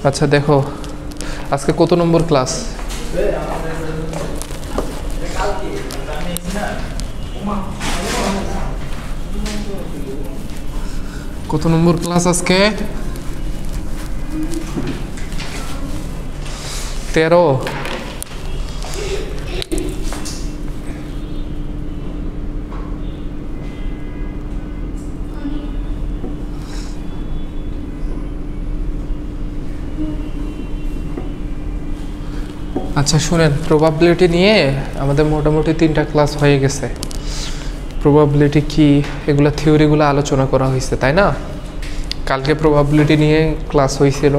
আচ্ছা দেখো আজকে কত নম্বর ক্লাস? কত নম্বর ক্লাস আজকে? 13। আচ্ছা শুনেন, প্রবাবিলিটি নিয়ে আমাদের মোটামুটি 3টা ক্লাস হয়ে গেছে। প্রবাবিলিটি কি এগুলো থিওরিগুলো আলোচনা করা হয়েছে, তাই না? কালকে প্রবাবিলিটি নিয়ে ক্লাস হয়েছিল,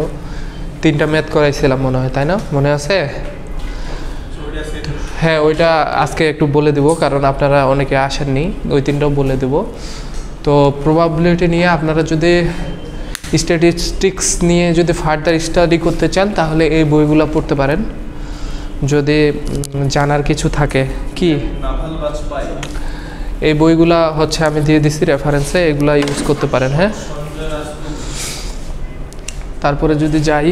3টা ম্যাথ করাইছিলাম মনে হয়, তাই না? মনে আছে? হ্যাঁ, ওইটা আজকে একটু বলে দেব, কারণ আপনারা অনেকে আসেননি, ওই 3টাও বলে দেব। তো প্রবাবিলিটি নিয়ে আপনারা যদি স্ট্যাটিস্টিক্স নিয়ে যদি ফার্দার স্টাডি করতে চান তাহলে এই বইগুলো পড়তে পারেন, যদি জানার কিছু থাকে। কি এই বইগুলা হচ্ছে আমি দিয়ে দিছি রেফারেন্সে, এগুলা ইউজ করতে পারেন। হ্যাঁ, তারপরে যদি যাই,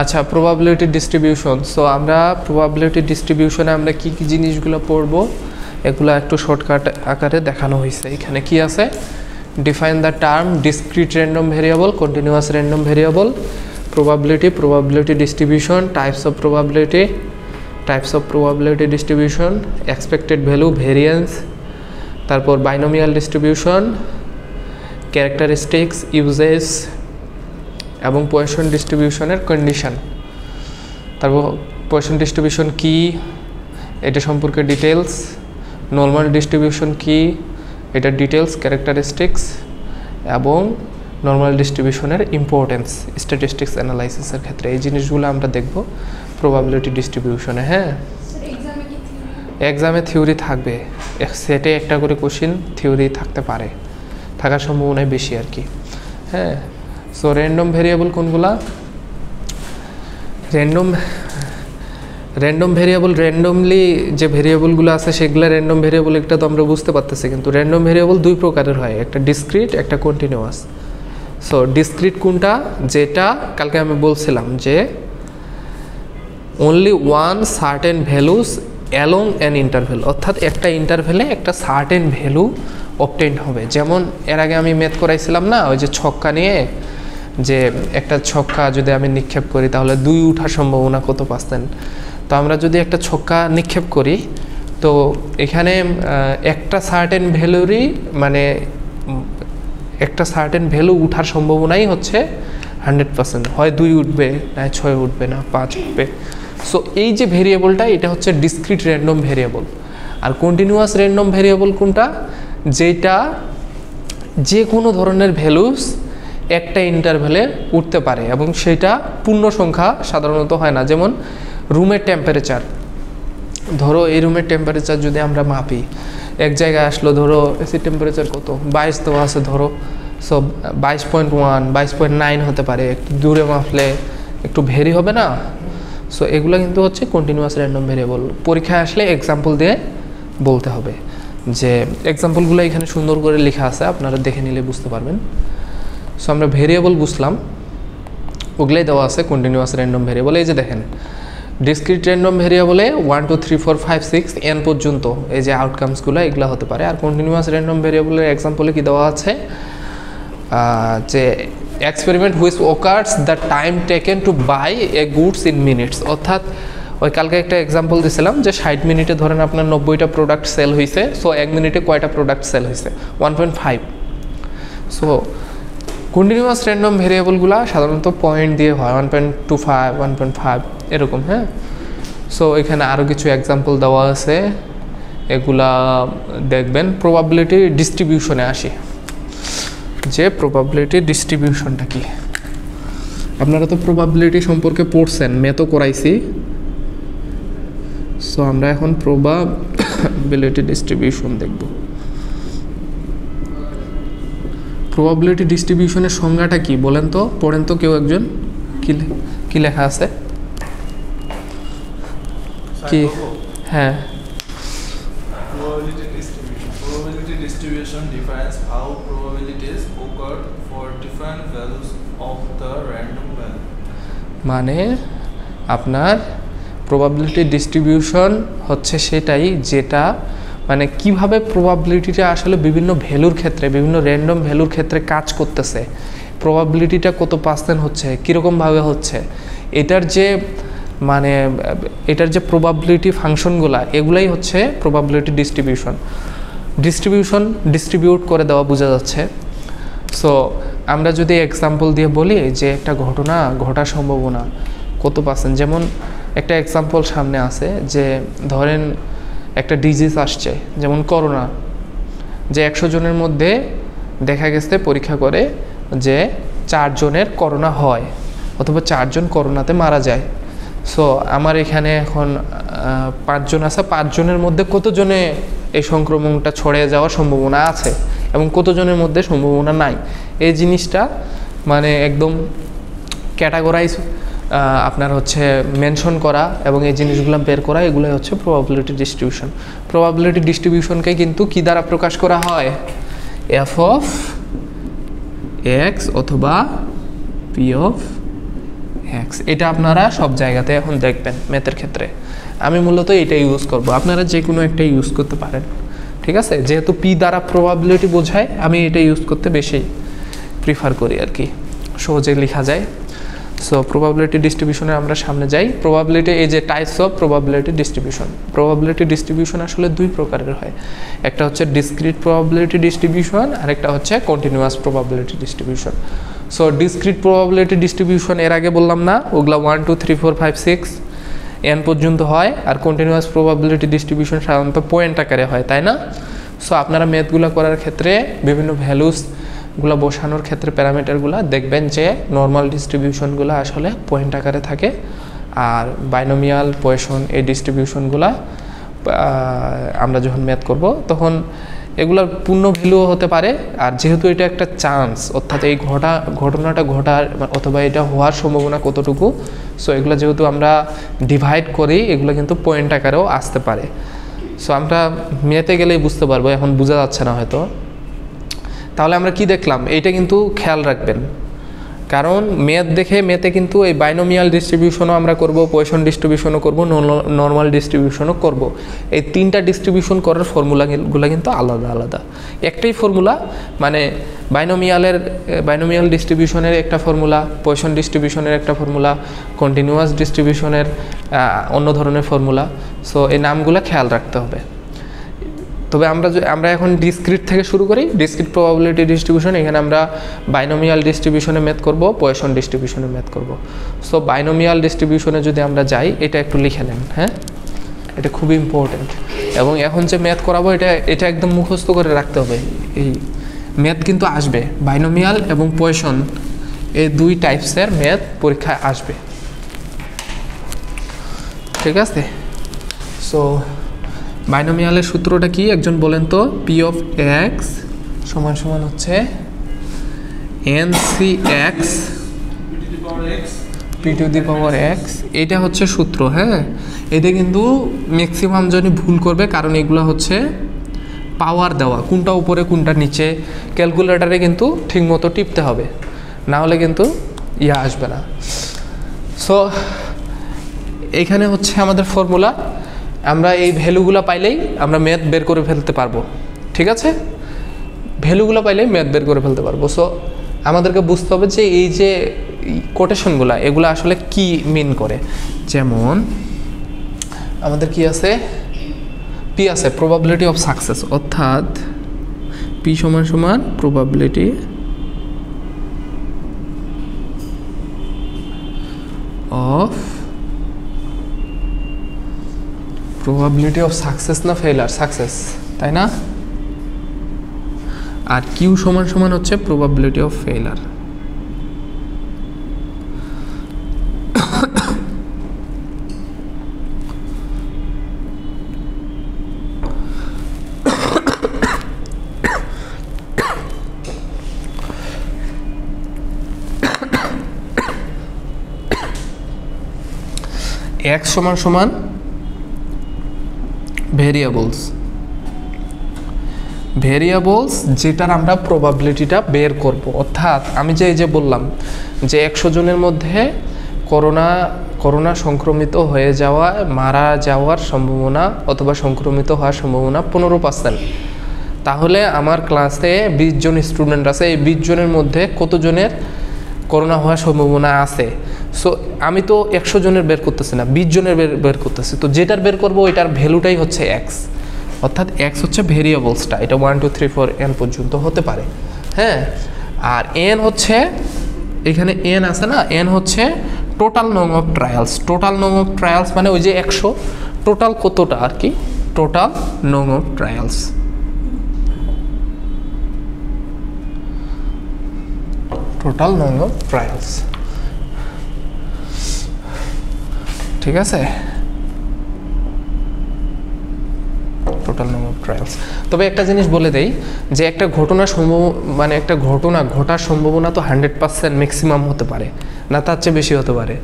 আচ্ছা প্রবাবিলিটি ডিস্ট্রিবিউশন। সো আমরা প্রবাবিলিটি ডিস্ট্রিবিউশনে আমরা কি কি জিনিসগুলো পড়বো এগুলো একটু শর্টকাট আকারে দেখানো হয়েছে। এখানে কি আছে? Define the term discrete random variable, continuous random variable, probability, probability distribution, types of probability distribution, expected value, variance, তারপর binomial distribution, characteristics, uses এবং Poisson distribution এর condition। তারপর Poisson distribution কি এটা সম্পর্কে ডিটেলস, normal distribution কি এটা details, characteristics এবং নর্মাল ডিস্ট্রিবিউশনের ইম্পর্টেন্স স্ট্যাটিস্টিক্স অ্যানালাইসিসের ক্ষেত্রে। এই জিনিসগুলো আমরা দেখব প্রবাবিলিটি ডিস্ট্রিবিউশনে। হ্যাঁ, এক্সামে থিওরি থাকবে, সেটে একটা করে কোশ্চেন থিওরি থাকতে পারে, থাকার সম্ভাবনাই বেশি আর কি। হ্যাঁ, সো র্যান্ডম ভেরিয়েবল কোনগুলা? র্যান্ডম ভেরিয়েবল, র্যান্ডমলি যে ভেরিয়েবলগুলো আছে সেগুলো র্যান্ডম ভেরিয়েবল, একটা তো আমরা বুঝতে পারতেছি। কিন্তু র্যান্ডম ভেরিয়েবল 2 প্রকারের হয়, একটা ডিসক্রিট, একটা কন্টিনিউয়াস। সো ডিসক্রিট কোনটা? যেটা কালকে আমি বলছিলাম যে only one certain values along an interval, অর্থাৎ একটা ইন্টারভ্যালে একটা সার্টেন ভ্যালু অবটেইন হবে। যেমন এর আগে আমি ম্যাথ করাইছিলাম না, ওই যে ছক্কা নিয়ে, যে একটা ছক্কা যদি আমি নিক্ষেপ করি তাহলে 2 ওঠার সম্ভাবনা কত %। তো আমরা যদি একটা ছক্কা নিক্ষেপ করি তো এখানে একটা সার্টেন ভ্যালুরই মানে একটা সার্টেন ভ্যালু উঠার সম্ভাবনাই হচ্ছে 100%, হয় 2 উঠবে, না 6 উঠবে, না 5 উঠবে। সো এই যে ভেরিয়েবলটা এটা হচ্ছে ডিসক্রিট র্যান্ডম ভেরিয়েবল। আর কন্টিনিউয়াস র্যান্ডম ভেরিয়েবল কোনটা? যেটা যে কোনো ধরনের ভ্যালুস একটা ইন্টারভ্যালে উঠতে পারে এবং সেটা পূর্ণ সংখ্যা সাধারণত হয় না। যেমন রুমের টেম্পারেচার, ধরো এই রুমের টেম্পারেচার যদি আমরা মাপি, এক জায়গায় আসলো, ধরো এসি টেম্পারেচার কত 22 দেওয়া আছে ধরো, সো 22.1 22.9 হতে পারে, একটু দূরে মাপলে একটু ভেরি হবে না? সো এগুলো কিন্তু হচ্ছে কন্টিনিউয়াস র্যান্ডম ভেরিয়েবল। পরীক্ষায় আসলে এক্সাম্পল দিয়ে বলতে হবে, যে এক্সাম্পলগুলো এখানে সুন্দর করে লেখা আছে, আপনারা দেখে নিলে বুঝতে পারবেন। সো আমরা ভেরিয়েবল বুঝলাম, ওগুলাই দেওয়া আছে কন্টিনিউয়াস র্যান্ডম ভেরিয়েবল। এই যে দেখেন ডিসক্রিট র্যান্ডম ভেরিয়েবলে 1 2 3 4 5 6 n পর্যন্ত এই যে আউটকামসগুলো এগুলো হতে পারে। আর কন্টিনিউয়াস র্যান্ডম ভেরিয়েবলের এক্সাম্পলে কি দেওয়া আছে? যে experiment which occurs the time taken to buy a goods in minutes, অর্থাৎ ওই কালকে একটা এক্সাম্পল দিয়েছিলাম যে 60 মিনিটে ধরেন আপনার 90টা প্রোডাক্ট সেল হয়েছে, সো 1 মিনিটে কয়টা প্রোডাক্ট সেল হয়েছে? 1.5। সো কন্টিনিউয়াস র্যান্ডম ভেরিয়েবলগুলো সাধারণত পয়েন্ট দিয়ে হয়, 1.25 1.5 এরকম। হ্যাঁ, সো এখানে আরও কিছু এক্সাম্পল দেওয়া আছে, এগুলা দেখবেন। প্রবাবিলিটি ডিস্ট্রিবিউশনে আসি, যে প্রবাবিলিটি ডিস্ট্রিবিউশনটা কি? আপনারা তো প্রবাবিলিটি সম্পর্কে পড়ছেন, ম্যাথও করাইছি। সো আমরা এখন প্রবাবিলিটি ডিস্ট্রিবিউশন দেখব। প্রবাবিলিটি ডিস্ট্রিবিউশনের সংজ্ঞাটা কি বলেন তো, পড়েন তো কেউ একজন, কি লেখা আছে কি? হ্যাঁ, probability distribution distribution defines how probabilities occur for different values of the random value. মানে আপনার প্রবাবিলিটি ডিস্ট্রিবিউশন হচ্ছে সেটাই যেটা মানে কিভাবে প্রবাবিলিটিটা আসলে বিভিন্ন ভ্যালুর ক্ষেত্রে বিভিন্ন র্যান্ডম ভ্যালুর ক্ষেত্রে কাজ করতেছে, প্রবাবিলিটিটা কত পার্সেন্ট হচ্ছে, কীরকমভাবে হচ্ছে, এটার যে মানে এটার যে প্রবাবিলিটি ফাংশনগুলো এগুলাই হচ্ছে প্রবাবিলিটি ডিস্ট্রিবিউট করে দেওয়া বোঝা যাচ্ছে। সো আমরা যদি এক্সাম্পল দিয়ে বলি যে একটা ঘটনা ঘটার সম্ভাবনা কত পার্সেন্ট, যেমন একটা এক্সাম্পল সামনে আছে যে ধরেন একটা ডিজিজ আসছে যেমন করোনা, যে 100 জনের মধ্যে দেখা গেছে পরীক্ষা করে যে 4 জনের করোনা হয় অথবা 4 জন করোনাতে মারা যায়। সো আমার এখানে এখন 5 জন আছে, 5 জনের মধ্যে কতজনে এই সংক্রমণটা ছড়িয়ে যাওয়ার সম্ভাবনা আছে এবং কতজনের মধ্যে সম্ভাবনা নাই, এই জিনিসটা মানে একদম ক্যাটাগরাইজ আপনার হচ্ছে মেনশন করা এবং এই জিনিসগুলো বের করা, এগুলোই হচ্ছে প্রবাবিলিটি ডিস্ট্রিবিউশন। প্রবাবিলিটি ডিস্ট্রিবিউশনকে কিন্তু কি দ্বারা প্রকাশ করা হয়? এফ অফ এক্স অথবা পি অফ এক্স। এটা আপনারা সব জায়গাতে এখন দেখবেন ম্যাথের ক্ষেত্রে। আমি মূলত এটা ইউজ করব, আপনারা যে কোনো একটা ইউজ করতে পারেন, ঠিক আছে? যেহেতু পি দ্বারা প্রবাবিলিটি বোঝায় আমি এটা ইউজ করতে বেশি প্রিফার করি আর কি, সহজে লেখা যায়। সো প্রবাবিলিটি ডিস্ট্রিবিউশনে আমরা সামনে যাই। প্রবাবিলিটি, এই যে টাইপস অফ প্রবাবিলিটি ডিস্ট্রিবিউশন আসলে 2 প্রকারের হয়। একটা হচ্ছে ডিসক্রিট প্রবাবিলিটি ডিস্ট্রিবিউশন আর একটা হচ্ছে continuous probability distribution. So discrete probability distribution এর আগে বললাম না, ওগুলা 1 2 3 4 5 6 n পর্যন্ত হয়, আর কন্টিনিউয়াস প্রবাবিলিটি ডিস্ট্রিবিউশন সাধারণত পয়েন্ট আকারে হয়, তাই না? সো আপনারা ম্যাথগুলো করার ক্ষেত্রে বিভিন্ন ভ্যালুসগুলো বসানোর ক্ষেত্রে প্যারামিটারগুলো দেখবেন যে নর্মাল ডিস্ট্রিবিউশনগুলো আসলে পয়েন্ট আকারে থাকে, আর বাইনোমিয়াল পয়েশন এই ডিস্ট্রিবিউশনগুলো আমরা যখন ম্যাথ করব তখন এগুলোর পূর্ণ ভ্যালুও হতে পারে। আর যেহেতু এটা একটা চান্স, অর্থাৎ এই ঘটনাটা ঘটার অথবা এটা হওয়ার সম্ভাবনা কতটুকু, সো এগুলো যেহেতু আমরা ডিভাইড করি এগুলো কিন্তু পয়েন্ট আকারেও আসতে পারে। সো আমরা ম্যাথে গেলেই বুঝতে পারবো, এখন বোঝা যাচ্ছে না হয়তো। তাহলে আমরা কি দেখলাম এইটা কিন্তু খেয়াল রাখবেন, কারণ ম্যাথে কিন্তু এই বাইনোমিয়াল ডিস্ট্রিবিউশনও আমরা করব, পয়েশন ডিস্ট্রিবিউশনও করব, নর্মাল ডিস্ট্রিবিউশনও করব। এই 3টা ডিস্ট্রিবিউশন করার ফর্মুলাগুলো কিন্তু আলাদা আলাদা। একটাই ফর্মুলা, মানে বাইনোমিয়াল ডিস্ট্রিবিউশনের একটা ফর্মুলা, পয়েশন ডিস্ট্রিবিউশনের একটা ফর্মুলা, কন্টিনিউয়াস ডিস্ট্রিবিউশনের অন্য ধরনের ফর্মুলা। সো এই নামগুলো খেয়াল রাখতে হবে। তবে আমরা এখন ডিসক্রিট থেকে শুরু করি। ডিসক্রিট প্রবাবিলিটি ডিস্ট্রিবিউশন, এখানে আমরা বাইনোমিয়াল ডিস্ট্রিবিউশনে ম্যাথ করব, পয়েশন ডিস্ট্রিবিউশনে ম্যাথ করব। সো বাইনোমিয়াল ডিস্ট্রিবিউশনে যদি আমরা যাই, এটা একটু লিখে নেন, হ্যাঁ, এটা খুবই ইম্পর্টেন্ট। এবং এখন যে ম্যাথ করাবো এটা একদম মুখস্থ করে রাখতে হবে। এই ম্যাথ কিন্তু আসবে, বাইনোমিয়াল এবং পয়েশন এই 2 টাইপসের ম্যাথ পরীক্ষায় আসবে, ঠিক আছে? সো বাইনোমিয়ালের সূত্রটা কি একজন বলেন তো? পি অফ এক্স সমান সমান হচ্ছে NCX P two the power x. এটা হচ্ছে সূত্র, হ্যাঁ। এতে কিন্তু ম্যাক্সিমাম জনই ভুল করবে, কারণ এগুলো হচ্ছে পাওয়ার দেওয়া, কোনটা উপরে কোনটা নিচে ক্যালকুলেটারে কিন্তু ঠিকমতো টিপতে হবে, না হলে কিন্তু আসবে না। সো এখানে হচ্ছে আমাদের ফর্মুলা, আমরা এই ভ্যালুগুলো পাইলেই আমরা ম্যাথ বের করে ফেলতে পারবো, ঠিক আছে? ভ্যালুগুলো পাইলেই ম্যাথ বের করে ফেলতে পারবো। সো আমাদেরকে বুঝতে হবে যে এই যে কোটেশনগুলো এগুলো আসলে কি মিন করে। যেমন আমাদের কি আছে? পি আছে প্রবাবিলিটি অফ সাকসেস, অর্থাৎ পি সমান সমান প্রবাবিলিটি অফ সাকসেস না ফেইলার, সাকসেস, তাই না? আর কিউ সমান সমান হচ্ছে প্রবাবিলিটি অফ ফেইলার। এক্স সমান সমান ভেরিয়েবলস, ভেরিয়েবলস যেটার আমরা প্রবাবিলিটিটা বের করব। অর্থাৎ আমি যে বললাম যে 100 জনের মধ্যে করোনা সংক্রমিত হয়ে যাওয়া, মারা যাওয়ার সম্ভাবনা অথবা সংক্রমিত হওয়ার সম্ভাবনা 15%। তাহলে আমার ক্লাসে 20 জন স্টুডেন্ট আছে, এই 20 জনের মধ্যে কতজনের করোনা হওয়ার সম্ভাবনা আছে? সো আমি তো 100 জনের বের করতেছি না, 20 জনের বের করতেছি। তো যেটার বের করবো ওইটার ভ্যালুটাই হচ্ছে এক্স, অর্থাৎ এক্স হচ্ছে ভেরিয়েবলসটা। এটা 1 2 3 4 n পর্যন্ত হতে পারে, হ্যাঁ। আর এন হচ্ছে, এখানে এন আছে না, এন হচ্ছে টোটাল নং অফ ট্রায়ালস। টোটাল নং অফ ট্রায়ালস মানে ওই যে 100, টোটাল কতটা আর কি, টোটাল নং অফ ট্রায়ালস। টোটাল নং অফ ট্রায়ালস, ঠিক আছে, টোটাল নং অফ ট্রায়ালস। তবে একটা জিনিস বলে দেই যে একটা ঘটনা মানে একটা ঘটনা ঘটার সম্ভাবনা তো 100% ম্যাক্সিমাম হতে পারে না, তার চেয়ে বেশি হতে পারে।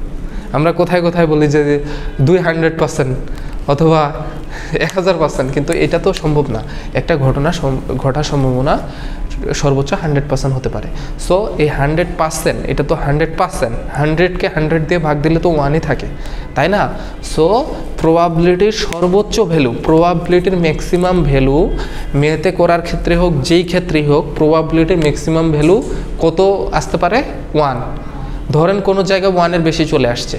আমরা কোথায় কোথায় বলি যে 200% অথবা 1000%, কিন্তু এটা তো সম্ভব না। একটা ঘটনা ঘটার সম্ভাবনা সর্বোচ্চ 100% হতে পারে। সো এই 100%, এটা তো 100%, 100কে 100 দিয়ে ভাগ দিলে তো 1ই থাকে, তাই না? সো প্রবাবিলিটির সর্বোচ্চ ভ্যালু, প্রবাবিলিটির ম্যাক্সিমাম ভ্যালু মেতে করার ক্ষেত্রে হোক, যেই ক্ষেত্রেই হোক, প্রবাবিলিটির ম্যাক্সিমাম ভ্যালু কত আসতে পারে? 1। ধরেন কোনো জায়গায় 1-এর বেশি চলে আসছে,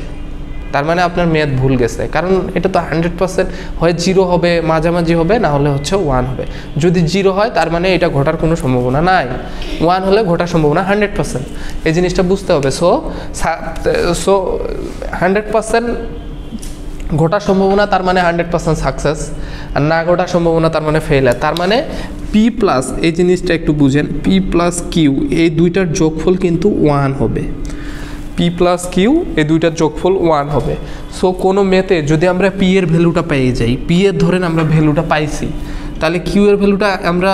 তার মানে আপনার মেয়াদ ভুল গেছে, কারণ এটা তো 100% হয় 0 হবে, মাঝামাঝি হবে, না হলে হচ্ছে 1 হবে। যদি 0 হয় তার মানে এটা ঘটার কোনো সম্ভাবনা নাই, 1 হলে ঘটার সম্ভাবনা 100%। এই জিনিসটা বুঝতে হবে। সো 100% ঘটার সম্ভাবনা তার মানে 100% সাকসেস, আর না ঘটার সম্ভাবনা তার মানে ফেইলার। তার মানে পি প্লাস, এই জিনিসটা একটু বুঝেন, পি প্লাস কিউ এই দুইটার যোগফল কিন্তু 1 হবে। পি প্লাস কিউ এই দুইটার যোগফল 1 হবে। সো কোনো মেতে যদি আমরা পি এর ভ্যালুটা পেয়ে যাই, পি এর ধরেন আমরা ভ্যালুটা পাইছি, তাহলে কিউ এর ভ্যালুটা আমরা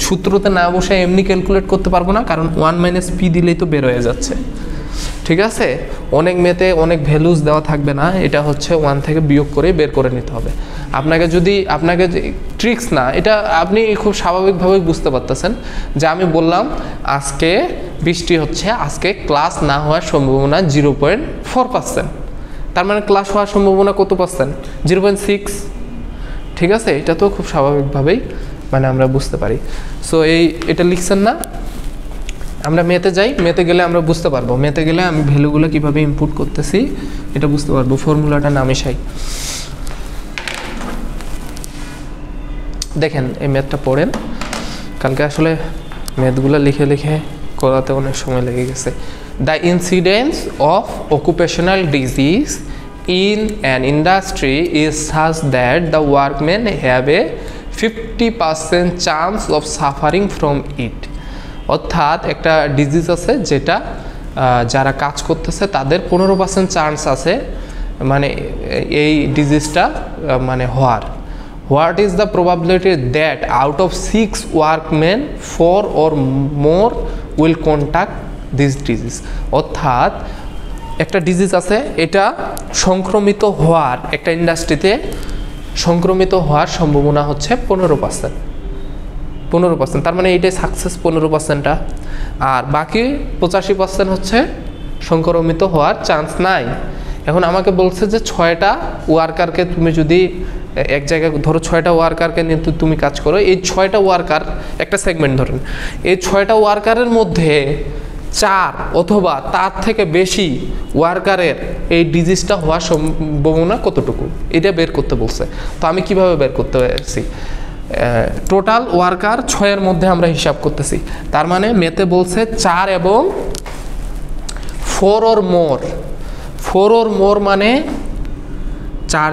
সূত্রতে না বসে এমনি ক্যালকুলেট করতে পারবো না, কারণ 1 মাইনাস পি দিলেই তো বের হয়ে যাচ্ছে, ঠিক আছে। অনেক মেতে অনেক ভ্যালুস দেওয়া থাকবে না, এটা হচ্ছে 1 থেকে বিয়োগ করে বের করে নিতে হবে। আপনাকে ট্রিক্স না, এটা আপনি খুব স্বাভাবিকভাবেই বুঝতে পারতেছেন যে আমি বললাম আজকে বৃষ্টি হচ্ছে, আজকে ক্লাস না হওয়ার সম্ভাবনা 0.4%, তার মানে ক্লাস হওয়ার সম্ভাবনা কত পার্সেন্ট? 0.6, ঠিক আছে। এটা তো খুব স্বাভাবিকভাবেই মানে আমরা বুঝতে পারি। সো এটা লিখছেন না, আমরা মেতে যাই, মেতে গেলে আমরা বুঝতে পারবো, মেতে গেলে আমি ভ্যালুগুলো কীভাবে ইনপুট করতেছি এটা বুঝতে পারবো। ফর্মুলাটা নামিশাই, দেখেন এই ম্যাথটা পড়েন, কালকে আসলে ম্যাথগুলো লিখে করাতে অনেক সময় লেগে গেছে। The incidence of occupational disease in an industry is such that the workman have a 50% chance of suffering from it. অর্থাৎ একটা ডিজিজ আছে যেটা যারা কাজ করতেছে তাদের 15% চান্স আছে মানে এই ডিজিজটা মানে হওয়ার। What is the probability that out of 6 workman 4 or more will contact this disease. অর্থাৎ একটা ডিজিজ আছে, এটা সংক্রমিত হওয়ার, একটা ইন্ডাস্ট্রিতে সংক্রমিত হওয়ার সম্ভাবনা হচ্ছে 15%, তার মানে এইটাই সাকসেস 15%টা, আর বাকি 85% হচ্ছে সংক্রমিত হওয়ার চান্স নাই। এখন আমাকে বলছে যে 6টা ওয়ার্কারকে তুমি যদি এক জায়গায় ধরো 6টা ওয়ার্কারকে নিয়ে তুমি কাজ করো, এই 6টা ওয়ার্কার একটা সেগমেন্ট ধরেন, এই 6টা ওয়ার্কারের মধ্যে 4 অথবা তার থেকে বেশি ওয়ার্কারের এই ডিজিজটা হওয়ার সম্ভাবনা কতটুকু, এটা বের করতে বলছে। তো আমি কিভাবে বের করতে পারছি? টোটাল ওয়ার্কার 6-এর মধ্যে আমরা হিসাব করতেছি, তার মানে মেতে বলছে 4 এবং 4 or more। 4 or more মানে 6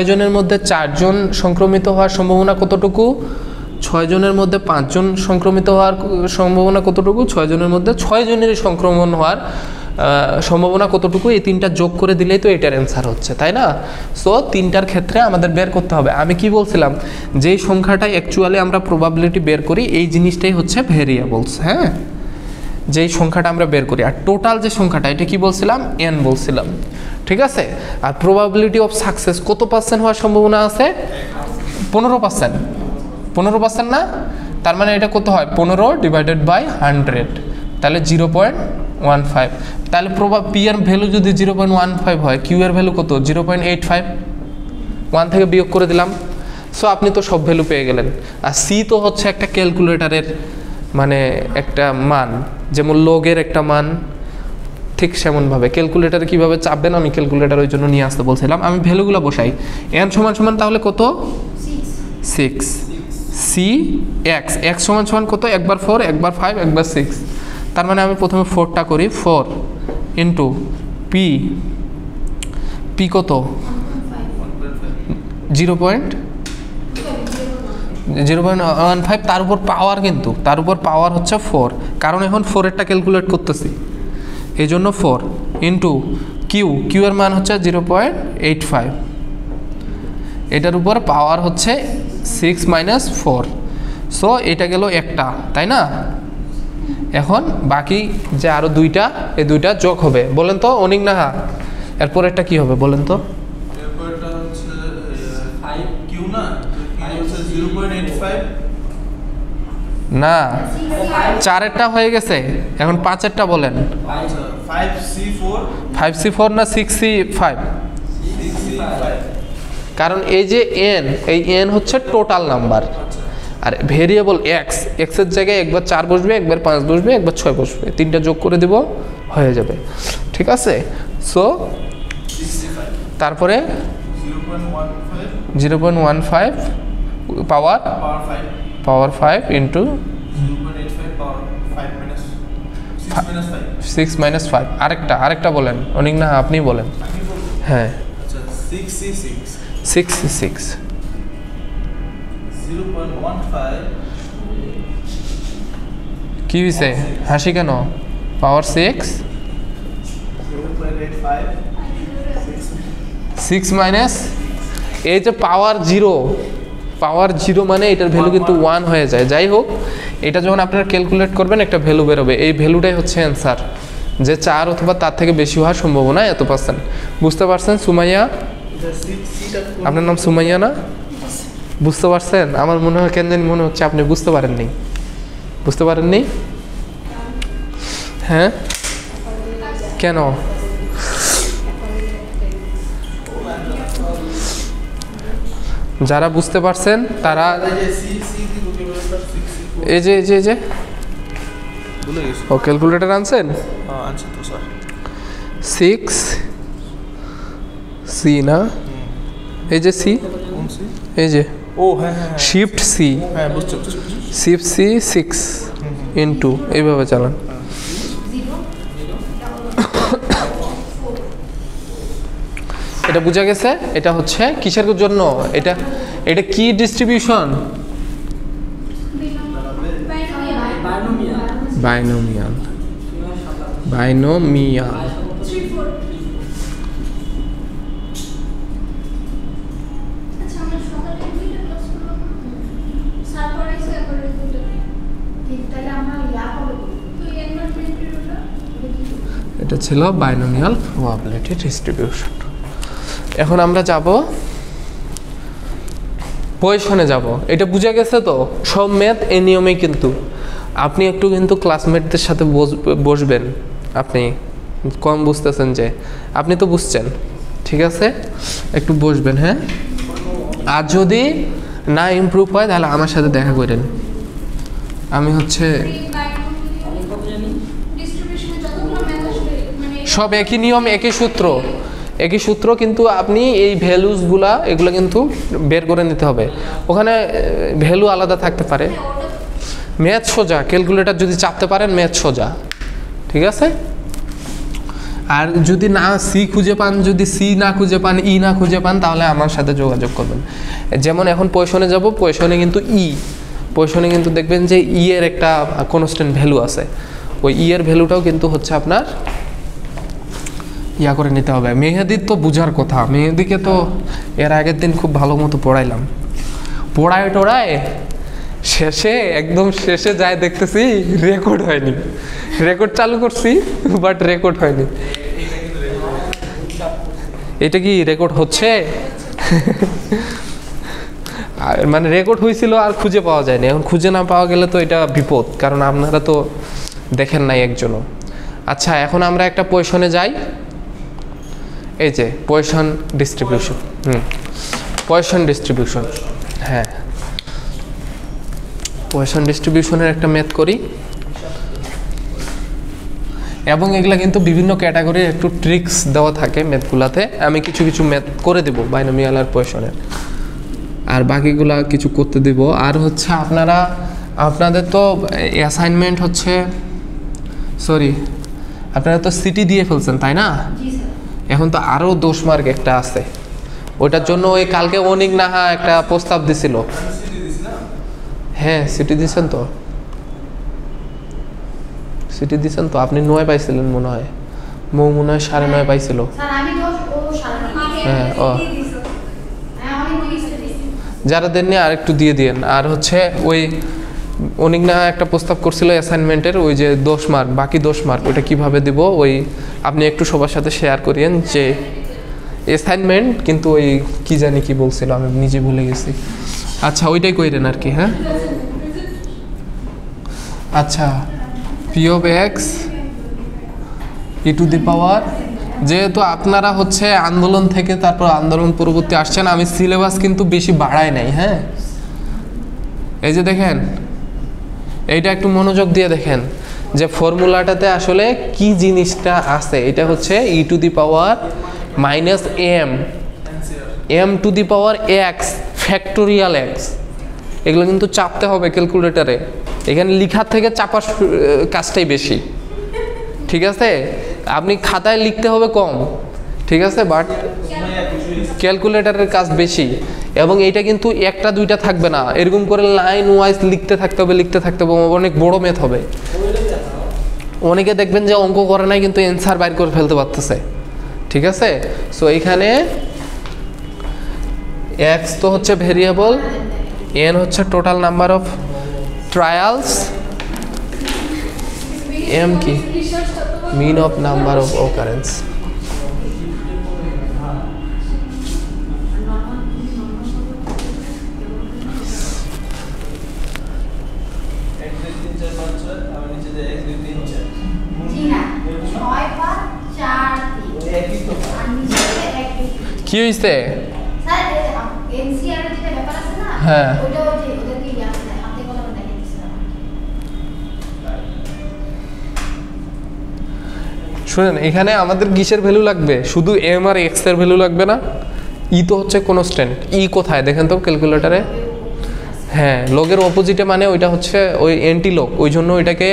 জনের মধ্যে 4 জন সংক্রমিত হওয়ার সম্ভাবনা কতটুকু, 6 জনের মধ্যে 5 জন সংক্রমিত হওয়ার সম্ভাবনা কতটুকু, 6 জনের মধ্যে 6 জনেরই সংক্রমণ হওয়ার সম্ভাবনা কতটুকু, এই 3টা যোগ করে দিলেই তো এটার অ্যান্সার হচ্ছে, তাই না? সো 3টার ক্ষেত্রে আমাদের বের করতে হবে। আমি কি বলছিলাম, যেই সংখ্যাটা অ্যাকচুয়ালি আমরা প্রবাবিলিটি বের করি এই জিনিসটাই হচ্ছে ভেরিয়েবলস, হ্যাঁ, যেই সংখ্যাটা আমরা বের করি। আর টোটাল যে সংখ্যাটা এটা কি বলছিলাম, n বলছিলাম, ঠিক আছে। আর প্রবাবিলিটি অফ সাকসেস কত পার্সেন্ট হওয়ার সম্ভাবনা আছে? 15%। 15% না, তার মানে এটা কত হয় 15 ডিভাইডেড বাই 100, তাহলে 0.15। তাহলে পি এর ভ্যালু যদি 0.15 হয়, কিউ এর ভ্যালু কত 0.85, 1 থেকে বিয়োগ করে দিলাম। সো আপনি তো সব ভ্যালু পেয়ে গেলেন। আর সি তো হচ্ছে একটা ক্যালকুলেটারের মানে একটা মান, যেমন লগের একটা মান, ঠিক সেমনভাবে ক্যালকুলেটারে কীভাবে চাপবেন আমি ক্যালকুলেটার ওই জন্য নিয়ে আসতে বলছিলাম। আমি ভ্যালুগুলো বসাই। এন সমান সমান তাহলে কত 6, সি এক্স, এক্স সমান সমান কত, একবার 4 একবার 5 একবার 6, তার মানে আমি প্রথমে 4টা করি, 4 ইন্টু পি, পি কত 0.15, তার উপর পাওয়ার, কিন্তু তার উপর পাওয়ার হচ্ছে 4, কারণ এখন 4-এরটা ক্যালকুলেট করতেছি এই জন্য 4 ইন্টু কিউ, কিউ এর মান হচ্ছে 0.85, এটার উপর পাওয়ার হচ্ছে 6 মাইনাস 4। সো এটা গেল একটা, তাই না? এখন বাকি যে আরও দুইটা, এই দুইটা যোগ হবে, বলেন তো অনিক না হা, এরপর এটা কি হবে বলেন তো? এরপরটা হচ্ছে 5 কিউ না, কিউ হচ্ছে 0.85 না, 4-এরটা হয়ে গেছে, এখন 5-এরটা বলেন। 5C4 5C4 না 6C5? 6C5, কারণ এই যে এন, এই এন হচ্ছে টোটাল নাম্বার, আর ভেরিয়েবল এক্স, এক্সের জায়গায় একবার 4 বসবে, একবার 5 বসবে, একবার 6 বসবে, 3টা যোগ করে দেব, হয়ে যাবে, ঠিক আছে? সো তারপরে 0.15 পাওয়ার 5 ইন্টু 0.85 পাওয়ার 5 minus 6 minus 5। 6 -5, আরেকটা বলেন অনিক না, আপনি বলেন। হ্যাঁ আচ্ছা 6C6 6C6 0.15 কি হয়েছে, হাসি কেন? পাওয়ার 6 0.85 6 মাইনাস, এই যে পাওয়ার 0, পাওয়ার 0 মানে এটার ভ্যালু কিন্তু 1 হয়ে যায়। যাই হোক, এটা যখন আপনারা ক্যালকুলেট করবেন একটা ভ্যালু বেরোবে, এই ভ্যালুটাই হচ্ছে অ্যান্সার, যে 4 অথবা তার থেকে বেশি হওয়ার সম্ভাবনা এত %। বুঝতে পারছেন সুমাইয়া? আপনার নাম সুমাইয়া না? বুঝতে পারছেন? আমার মনে হয় কেন জানি মনে হচ্ছে আপনি বুঝতে পারেননি। বুঝতে পারেননি? হ্যাঁ কেন? যারা বুঝতে পারছেন তারা এই যে ও ক্যালকুলেটর আনছেন? আচ্ছা তো স্যার 6 সি না, এই যে সি, এই যে ও হ্যাঁ হ্যাঁ শিফট সি, হ্যাঁ বুঝছি শিফট সি 6 ইন্টু এইভাবে চালান। এটা বোঝা গেছে? এটা হচ্ছে কিসের জন্য? এটা কি ডিস্ট্রিবিউশন? Binomial, binomial. এটা ছিল বাইনোমিয়াল প্রবাবিলিটি ডিস্ট্রিবিউশন। এখন আমরা যাব পজিশনে যাব। এটা বুঝা গেছে তো? সব ম্যাথ এই নিয়মেই, কিন্তু আপনি একটু কিন্তু ক্লাসমেটদের সাথে বসবেন। আপনি কম বুঝতেছেন যে, আপনি তো বুঝছেন, ঠিক আছে, একটু বসবেন। হ্যাঁ, আর যদি না ইমপ্রুভ হয় তাহলে আমার সাথে দেখা করেন। আমি হচ্ছে সব একই নিয়ম, একই সূত্র, কিন্তু আপনি এই ভ্যালুসগুলা এগুলো কিন্তু বের করে নিতে হবে। ওখানে ভ্যালু আলাদা থাকতে পারে। ম্যাথ সোজা, ক্যালকুলেটর যদি চাপতে পারেন ম্যাথ সোজা, ঠিক আছে। আর যদি না সি খুঁজে পান, যদি সি না খুঁজে পান, ই না খুঁজে পান, তাহলে আমার সাথে যোগাযোগ করবেন। যেমন এখন পজিশনে যাব, পজিশনে কিন্তু পজিশনে কিন্তু দেখবেন যে ই এর একটা কনস্ট্যান্ট ভ্যালু আছে। ওই ই এর ভ্যালুটাও কিন্তু হচ্ছে আপনার ইয়া করে নিতে হবে। মেহেদির তো বুঝার কথা, মেহেদিকে তো এর আগের দিন খুব ভালো মতো পড়াইলাম। পড়ায় একদম শেষে যায় দেখতেছি রেকর্ড হয়নি। রেকর্ড চালু করছি বাট রেকর্ড হয়নি। এটা কি রেকর্ড হচ্ছে? আর মানে রেকর্ড হয়েছিল আর খুঁজে পাওয়া যায়নি। এখন খুঁজে না পাওয়া গেলে তো এটা বিপদ, কারণ আপনারা তো দেখেন নাই একজনও। আচ্ছা, এখন আমরা একটা পজিশনে যাই। এই যে পজিশন ডিস্ট্রিবিউশন, পজিশন ডিস্ট্রিবিউশন, হ্যাঁ পজিশন ডিস্ট্রিবিউশনের একটা ম্যাথ করি। এবং এগুলা কিন্তু বিভিন্ন ক্যাটাগরির একটু ট্রিক্স দেওয়া থাকে ম্যাথগুলাতে। আমি কিছু কিছু ম্যাথ করে দেবো বাইনোমিয়াল আর পজিশনের, আর বাকিগুলা কিছু করতে দেব। আর হচ্ছে আপনাদের তো অ্যাসাইনমেন্ট হচ্ছে, সরি আপনারা তো সিটি দিয়ে ফেলছেন তাই না? এখন তো আরও 10 মার্ক একটা আছে, ওইটার জন্য ওই কালকে অনেক নাহা একটা প্রস্তাব দিছিল। হ্যাঁ সিটি দিয়েছেন তো, সিটি দিয়েছেন তো। আপনি 9 পাইছিলেন মনে হয়, মনে হয় 9.5 পাইছিল। হ্যাঁ ও যারা দেননি আর একটু দিয়ে দিন। আর হচ্ছে ওই অনেক না একটা প্রস্তাব করছিল অ্যাসাইনমেন্টের, ওই যে 10 মার্ক, বাকি 10 মার্ক ওইটা কীভাবে দেবো ওই আপনি একটু সবার সাথে শেয়ার করিয়েন যে অ্যাসাইনমেন্ট, কিন্তু ওই কি জানি কি বলছিল আমি নিজে ভুলে গেছি। আচ্ছা ওইটাই কইরেন আর কি। হ্যাঁ আচ্ছা, P of X E to the power, যেহেতু আপনারা হচ্ছে আন্দোলন থেকে তারপর আন্দোলন পরবর্তী আসছেন, আমি সিলেবাস কিন্তু বেশি বাড়াই নাই। হ্যাঁ এই যে দেখেন, এইটা একটু মনোযোগ দিয়ে দেখেন যে ফর্মুলাটাতে আসলে কি জিনিসটা আছে। এটা হচ্ছে E to the power minus M to the power X factorial X. এগুলো কিন্তু চাপতে হবে ক্যালকুলেটারে, এখানে লিখার থেকে চাপার কাজটাই বেশি, ঠিক আছে? আপনি খাতায় লিখতে হবে কম, ঠিক আছে, বাট ক্যালকুলেটারের কাজ বেশি। এবং এইটা কিন্তু একটা দুইটা থাকবে না, এরকম করে লাইন ওয়াইজ লিখতে থাকতে হবে, অনেক বড় ম্যাথ হবে। অনেকে দেখবেন যে অঙ্ক করে নাই কিন্তু অ্যান্সার বাইর করে ফেলতে পারতেছে, ঠিক আছে? সো এইখানে এক্স তো হচ্ছে ভেরিয়েবল, এন হচ্ছে total number of trials, m কি mean of number of occurrence. কি হইছে? হ্যাঁ শুনেন, এখানে আমাদের কিসের ভ্যালু লাগবে? শুধু এম আর এক্স এর ভ্যালু লাগবে না। ই তো হচ্ছে কনস্ট্যান্ট, ই কোথায় দেখেন তো ক্যালকুলেটারে। হ্যাঁ লগের অপোজিটে, মানে ওইটা হচ্ছে ওই এন্টি লগ, ওই জন্য ওইটাকে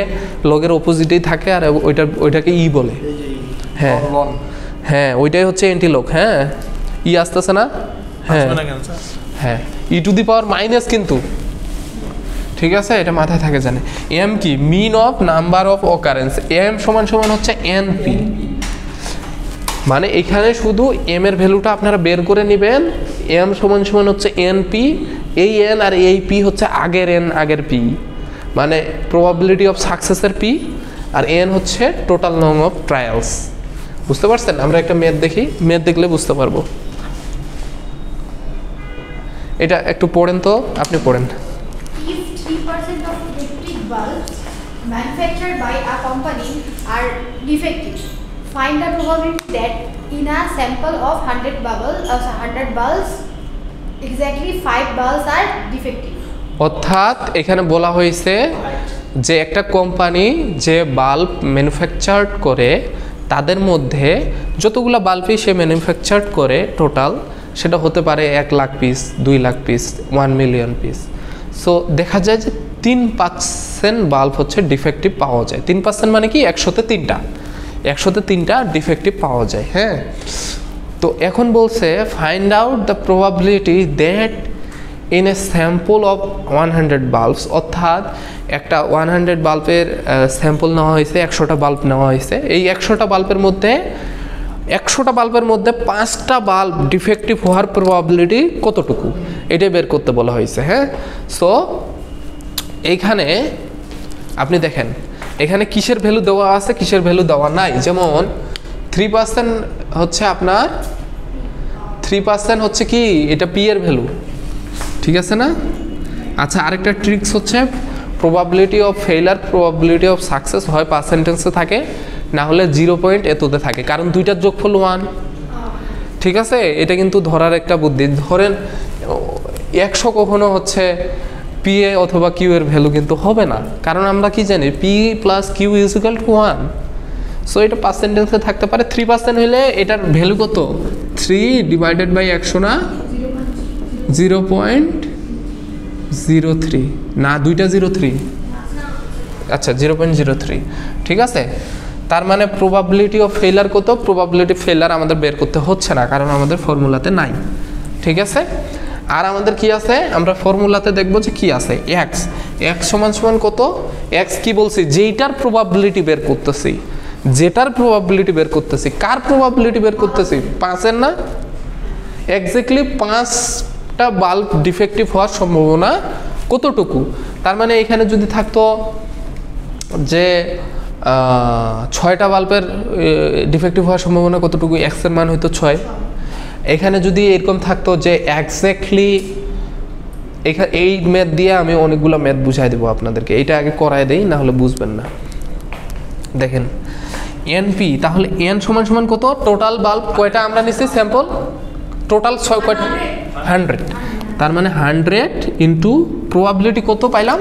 লগের অপোজিটেই থাকে আর ওইটাকে ই বলে। হ্যাঁ হ্যাঁ ওইটাই হচ্ছে এন্টি লগ। হ্যাঁ ই আসতেছে না? হ্যাঁ হ্যাঁ ই টু দি পাওয়ার মাইনাস কিন্তু, ঠিক আছে, এটা মাথায় থাকে জানে। এম কি mean of number of occurrence, M সমান সমান হচ্ছে এন পি। মানে এখানে শুধু এম এর ভ্যালুটা আপনারা বের করে নেবেন, এম সমান সমান হচ্ছে এন পি। এই এন আর এই পি হচ্ছে আগের এন আগের পি, মানে প্রবাবিলিটি অফ সাকসেসের পি, আর এন হচ্ছে টোটাল নং অফ ট্রায়ালস। বুঝতে পারছেন? আমরা একটা ম্যাথ দেখি, ম্যাথ দেখলে বুঝতে পারবো। এটা একটু পড়েন তো, আপনি পড়েন। If 3% of electric bulbs manufactured by a company are defective, find the probability that in a sample of 100 bulbs, exactly 5 bulbs are defective. অর্থাৎ এখানে বলা হয়েছে যে একটা কোম্পানি যে বাল্ব ম্যানুফ্যাকচার্ড করে, তাদের মধ্যে যতগুলো বাল্বই সে ম্যানুফ্যাকচার্ড করে টোটাল, সেটা হতে পারে 1 lakh piece, 2 lakh piece, 1 million piece. So দেখা যায় যে 3% বাল্ব হচ্ছে ডিফেক্টিভ পাওয়া যায়। 3% মানে কি? 100-তে 3টা ডিফেক্টিভ পাওয়া যায়। হ্যাঁ তো এখন বলছে find out the probability that in a sample of 100 bulbs, অর্থাৎ একটা 100 বাল্বের স্যাম্পল নেওয়া হয়েছে, 100টা বাল্ব নেওয়া হয়েছে। এই 100টা বাল্বের মধ্যে 5টা বাল্ব ডিফেক্টিভ হওয়ার প্রবাবিলিটি কতটুকু, এটাই বের করতে বলা হয়েছে। হ্যাঁ সো এইখানে আপনি দেখেন এখানে কিসের ভ্যালু দেওয়া আছে, কিসের ভ্যালু দেওয়া নাই। যেমন 3% হচ্ছে আপনার 3% হচ্ছে কি, এটা পি এর ভ্যালু, ঠিক আছে না? আচ্ছা, আরেকটা ট্রিক্স হচ্ছে probability of failure probability of success হয় পার্সেন্টেজে থাকে, না হলে 0 পয়েন্ট এততে থাকে, কারণ দুইটার যোগফল 1। ঠিক আছে, এটা কিন্তু ধরার একটা বুদ্ধি। ধরেন 100 কখনো হচ্ছে পি এ অথবা কিউ এর ভ্যালু কিন্তু হবে না, কারণ আমরা কি জানি p plus q is equal to 1। So এটা পার্সেন্টেজে থাকতে পারে। 3% হলে এটার ভ্যালু কত? 3 ডিভাইডেড বাই 100 না 0.03 না, দুইটা 03। আচ্ছা 0.03, ঠিক আছে। তার মানে প্রবাবিলিটি অফ ফেইলার কত? প্রবাবিলিটি ফেইলার আমাদের বের করতে হচ্ছে না, কারণ আমাদের ফর্মুলাতে নাই। ঠিক আছে, আর আমাদের কি আছে? আমরা ফর্মুলাতে দেখবো যে কি আছে, এক্স। এক্স সমান সমান কত? এক্স কি বলছি? যেইটার প্রবাবিলিটি বের করতেছি, যেটার প্রবাবিলিটি বের করতেছি। কার প্রবাবিলিটি বের করতেছি? 5-এর না? এক্স্যাক্টলি 5টা বাল্ব ডিফেক্টিভ হওয়ার সম্ভাবনা কতটুকু? তার মানে এখানে যদি থাকতো যে 6টা বাল্বের ডিফেক্টিভ হওয়ার সম্ভাবনা কতটুকু? এক্সের মান হয়তো 6। এখানে যদি এরকম থাকতো যে এক্স্যাক্টলি, এখানে এই ম্যাথ দিয়ে আমি অনেকগুলো ম্যাথ বুঝাই দেবো আপনাদেরকে, এইটা আগে করায় দেই, না হলে বুঝবেন না। দেখেন এনপি, তাহলে এন সমান সমান কত? টোটাল বাল্ব কয়টা আমরা নিচ্ছি স্যাম্পল? টোটাল 6 কয়টা? 100। তার মানে 100 ইন্টু প্রবাবিলিটি কত পাইলাম?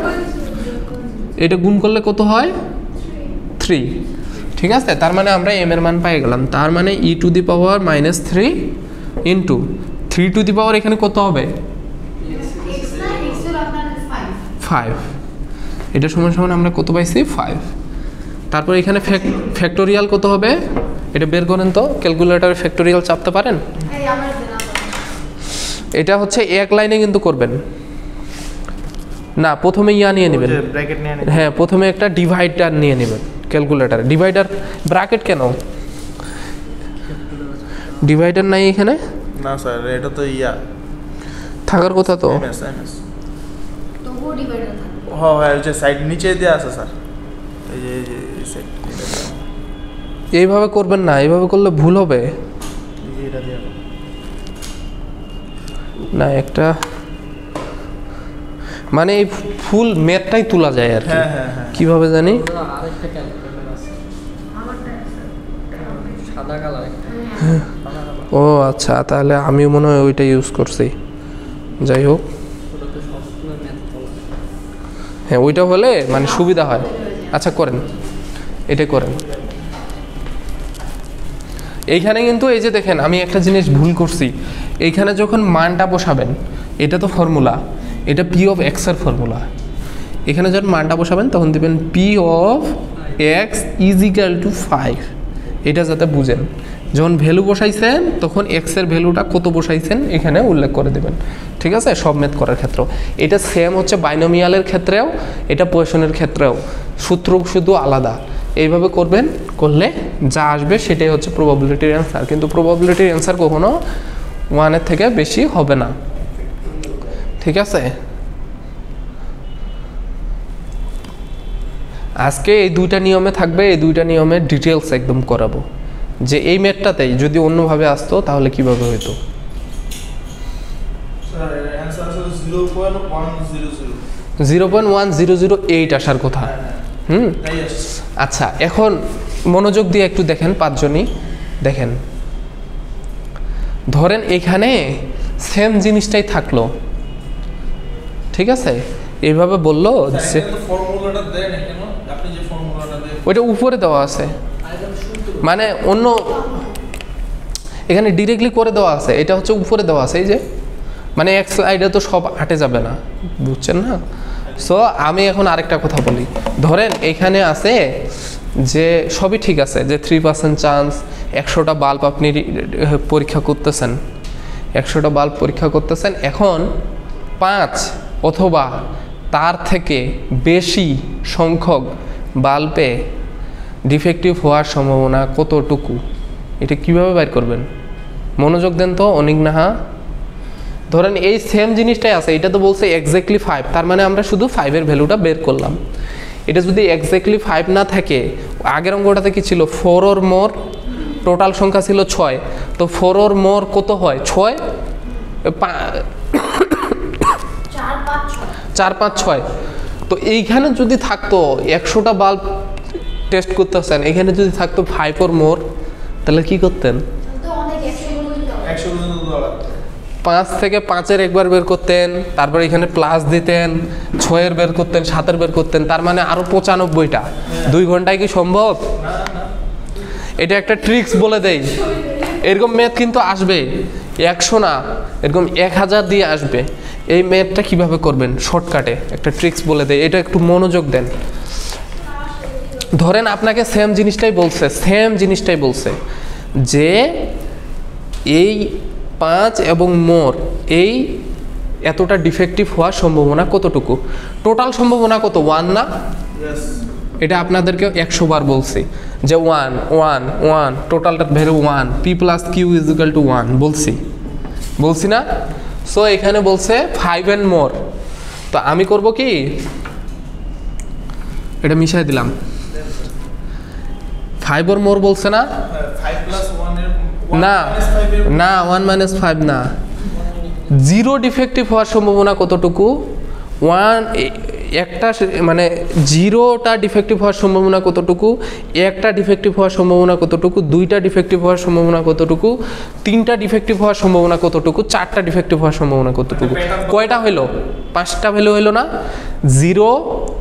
এটা গুণ করলে কত হয়? 3। ঠিক আছে, তার মানে আমরা এম এর মান পাই গেলাম। তার মানে E to the power -3 into 3 to the power এখানে কত হবে? 5। এটা সমান সমান আমরা কত পাইছি? 5। তারপর এখানে ফ্যাক্টোরিয়াল কত হবে? এটা বের করেন তো, ক্যালকুলেটরে ফ্যাক্টোরিয়াল চাপতে পারেন? এটা হচ্ছে এক লাইনে কিন্তু করবেন না, প্রথমে ইয়া নিয়ে নেবেন, হ্যাঁ প্রথমে একটা ডিভাইডার নিয়ে নেবেন ক্যালকুলেটর। ডিভাইডার ব্র্যাকেট কেন? ডিভাইডার নাই এখানে? না স্যার, এটা তো ইয়া থাকার কথা তো। তবুও ডিভাইডার থাকে। হ্যাঁ, যে সাইড নিচে দিয়ে আছে স্যার, এই যে এই সাইড। এইভাবে করবেন না, এইভাবে করলে ভুল হবে এটা দিয়ে না। একটা মানে এই ফুল ম্যাথটাই তোলা যায় আর কি। কিভাবে জানি? ও আচ্ছা, তাহলে আমিও মনে হয় ওইটা ইউজ করছি। যাই হোক, হ্যাঁ ওইটা হলে মানে সুবিধা হয়। আচ্ছা করেন, এটা করেন। এইখানে কিন্তু এই যে দেখেন আমি একটা জিনিস ভুল করছি। এইখানে যখন মানটা বসাবেন, এটা তো ফর্মুলা, এটা পি অফ এক্স এর ফর্মুলা। এখানে যখন মানটা বসাবেন তখন দিবেন P of x is equal two 5। এটা যাতে বুঝেন, যখন ভ্যালু বসাইছেন তখন এক্স এর ভ্যালুটা কত বসাইছেন এখানে উল্লেখ করে দেবেন। ঠিক আছে, সব ম্যাথ করার ক্ষেত্রেও এটা সেম হচ্ছে, বাইনোমিয়ালের ক্ষেত্রেও এটা, পয়েশনের ক্ষেত্রেও, সূত্র শুধু আলাদা। এইভাবে করবেন, করলে যা আসবে সেটাই হচ্ছে প্রবাবিলিটির অ্যান্সার। কিন্তু প্রবাবিলিটির অ্যান্সার কখনো 1-এর থেকে বেশি হবে না। ঠিক আছে, আজকে এই দুইটা নিয়মে থাকবে, এই দুইটা নিয়মের ডিটেলস একদম করাবো, যে এই ম্যাথটাতেই যদি অন্যভাবে আসতো তাহলে কিভাবে হতো। স্যার এর অ্যানসার হলো 0.100 0.1008 আসার কথা। তাই আসছে। আচ্ছা, এখন মনোযোগ দিয়ে একটু দেখেন, 5 জনই দেখেন। ধরেন এখানে সেম জিনিসটাই থাকলো, ঠিক আছে, এইভাবে বললো যে ফর্মুলাটা দেন কেন? আপনি যে ফর্মুলাটা দেন ওইটা উপরে দেওয়া আছে, মানে অন্য এখানে ডিরেক্টলি করে দেওয়া আছে, এটা হচ্ছে উপরে দেওয়া আছে। এই যে মানে এক স্লাইডে তো সব আটে যাবে না, বুঝছেন না? সো আমি এখন আরেকটা কথা বলি। ধরেন এখানে আছে যে সবই ঠিক আছে, যে 3% চান্স, 100টা বাল্ব আপনি পরীক্ষা করতেছেন, 100টা বাল্ব পরীক্ষা করতেছেন। এখন 5 অথবা তার থেকে বেশি সংখ্যক বাল্বে ডিফেক্টিভ হওয়ার সম্ভাবনা কতটুকু, এটা কিভাবে বের করবেন? মনোযোগ দেন তো, অনেক নাহা। ধরেন এই সেম জিনিসটাই আছে, এটা তো বলছে এক্স্যাক্টলি 5, তার মানে আমরা শুধু 5-এর ভ্যালুটা বের করলাম। এটা যদি এক্স্যাক্টলি 5 না থাকে, আগের অঙ্কটাতে কি ছিল? 4 or more, টোটাল সংখ্যা ছিল 6, তো 4 or more কত হয়? 6। 4 5 6। তো এইখানে যদি থাকতো 100টা বাল্ব টেস্ট করতেছেন, এখানে যদি থাকতো 5 or more, তাহলে কি করতেন? তো অনেক 100 পর্যন্ত 5 থেকে 5-এর একবার বের করতেন, তারপর এখানে প্লাস দিতেন, 6-এর বের করতেন, 7-এর বের করতেন, তার মানে আরো 95টা। 2 ঘন্টায় কি সম্ভব? এটা একটা ট্রিক্স বলে দেই, এরকম ম্যাথ কিন্তু আসবে 100 না, এরকম 1000 দিয়ে আসবে। এই ম্যাথটা কিভাবে করবেন শর্টকাটে একটা ট্রিক্স বলে দেই, এটা একটু মনোযোগ দেন। ধরেন আপনাকে সেম জিনিসটাই বলছে যে এই 5 এবং মোর এই এতটা ডিফেক্টিভ হওয়ার সম্ভাবনা কতটুকু? টোটাল সম্ভাবনা কত? 1 না? এটা আপনাদেরকে 100 বার বলছি যে 1 1 1 টোটালটা ভ্যালু 1, p + q = 1 বলছি না? সো এখানে বলছে 5 and more। তো আমি করব কি, এটা মিশাই দিলাম, 5 or more বলছে না? 5 + 1 এর না না 1 - 5 না, 0 ডিফেক্টিভ হওয়ার সম্ভাবনা কতটুকু? 1 একটা মানে 0টা ডিফেক্টিভ হওয়ার সম্ভাবনা কতটুকু, 1টা ডিফেক্টিভ হওয়ার সম্ভাবনা কতটুকু, 2টা ডিফেক্টিভ হওয়ার সম্ভাবনা কতটুকু, 3টা ডিফেক্টিভ হওয়ার সম্ভাবনা কতটুকু, 4টা ডিফেক্টিভ হওয়ার সম্ভাবনা কতটুকু? কয়টা হইলো? 5টা ভ্যালু হইলো না?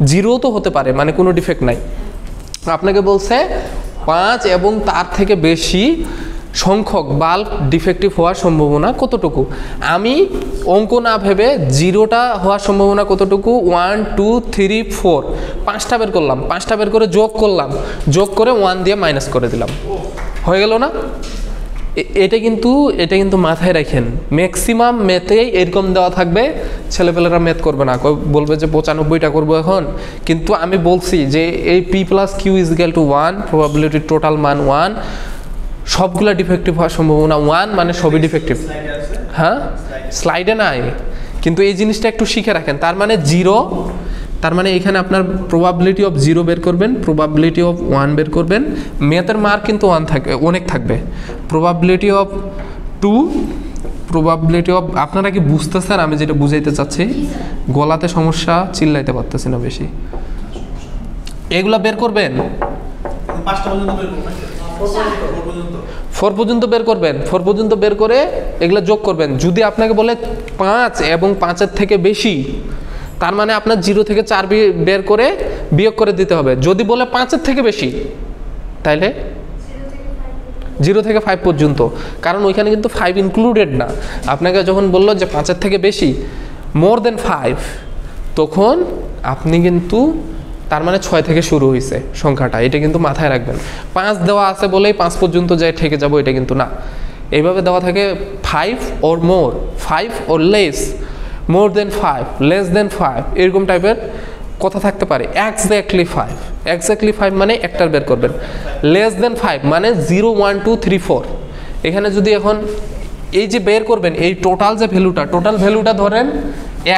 0 তো হতে পারে, মানে কোনো ডিফেক্ট নাই। আপনাকে বলছে 5 এবং তার থেকে বেশি সংখ্যক বাল্ব ডিফেক্টিভ হওয়ার সম্ভাবনা কতটুকু। আমি অঙ্ক না ভেবে 0টা হওয়ার সম্ভাবনা কতটুকু, 1 2 3 4 5টা বের করলাম, 5টা বের করে যোগ করে 1 দিয়ে মাইনাস করে দিলাম, হয়ে গেল না? এটা কিন্তু মাথায় রাখেন, ম্যাক্সিমাম ম্যাথেই এরকম দেওয়া থাকবে, ছেলেপেলেরা ম্যাথ করবে না, বলবে যে 95টা করবো এখন। কিন্তু আমি বলছি যে এই p + q = 1, প্রবাবিলিটি টোটাল মান 1, সবগুলা ডিফেক্টিভ হওয়ার সম্ভাবনা 1, মানে সবই ডিফেক্টিভ। হ্যাঁ, স্লাইডে নাই, কিন্তু এই জিনিসটা একটু শিখে রাখেন। তার মানে 0, তার মানে এখানে আপনার প্রবাবিলিটি অফ 0 বের করবেন, প্রবাবিলিটি অফ 1 বের করবেন। ম্যাথের মার্ক কিন্তু অনেক থাকবে। প্রবাবিলিটি অফ 2, প্রবাবিলিটি অফ, আপনারা কি বুঝতেছেন আমি যেটা বুঝাইতে চাচ্ছি? গলাতে সমস্যা, চিল্লাইতে পারতেছি না বেশি। এগুলা বের করবেন, 5টা পর্যন্ত বের করব, 4 পর্যন্ত বের করবেন। 4 পর্যন্ত বের করে এগুলো যোগ করবেন। যদি আপনাকে বলে 5 এবং 5-এর থেকে বেশি, তার মানে আপনার 0 থেকে 4 বের করে বিয়োগ করে দিতে হবে। যদি বলে 5-এর থেকে বেশি, তাইলে 0 থেকে 5 পর্যন্ত, কারণ ওইখানে কিন্তু 5 ইনক্লুডেড না। আপনাকে যখন বললো যে 5-এর থেকে বেশি, মোর দেন 5, তখন আপনি কিন্তু, তার মানে 6 থেকে শুরু হয়েছে সংখ্যাটা, এটা কিন্তু মাথায় রাখবেন। 5 দেওয়া আছে বলেই 5 পর্যন্ত যাই ঠেকে যাবো, এটা কিন্তু না। এইভাবে দেওয়া থাকে 5 or more, 5 or less, more than 5, less than 5, এরকম টাইপের কথা থাকতে পারে। এক্স্যাক্টলি 5 মানে একটার বের করবেন। লেস দেন 5 মানে 0 1 2 3 4। এখানে যদি এখন এই যে বের করবেন, এই টোটাল ভ্যালুটা ধরেন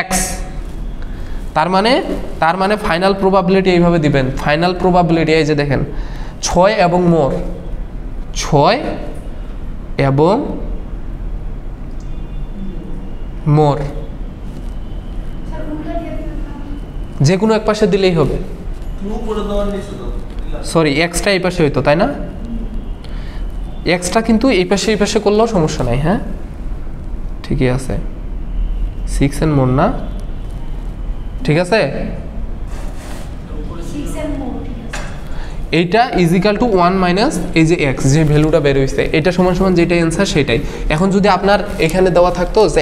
x, তার মানে ফাইনাল প্রবাবিলিটি এইভাবে দিবেন। ফাইনাল প্রবাবিলিটি এই যে দেখেন 6 এবং মোর, 6 এবং মোর, যে কোনো এক পাশে দিলেই হবে। সরি, এক্সটা এই পাশে হইতো, তাই না? এক্সটা কিন্তু এই পাশে করলেও সমস্যা নাই। হ্যাঁ, ঠিকই আছে, 6 and more না? ঠিক আছে, এইটা ইজিক্যাল টু 1 মাইনাস এই যে x, যে ভ্যালুটা বের হয়েছে, এটা সমান যেটা অ্যান্সার সেটাই। এখন যদি আপনার এখানে দেওয়া থাকতো যে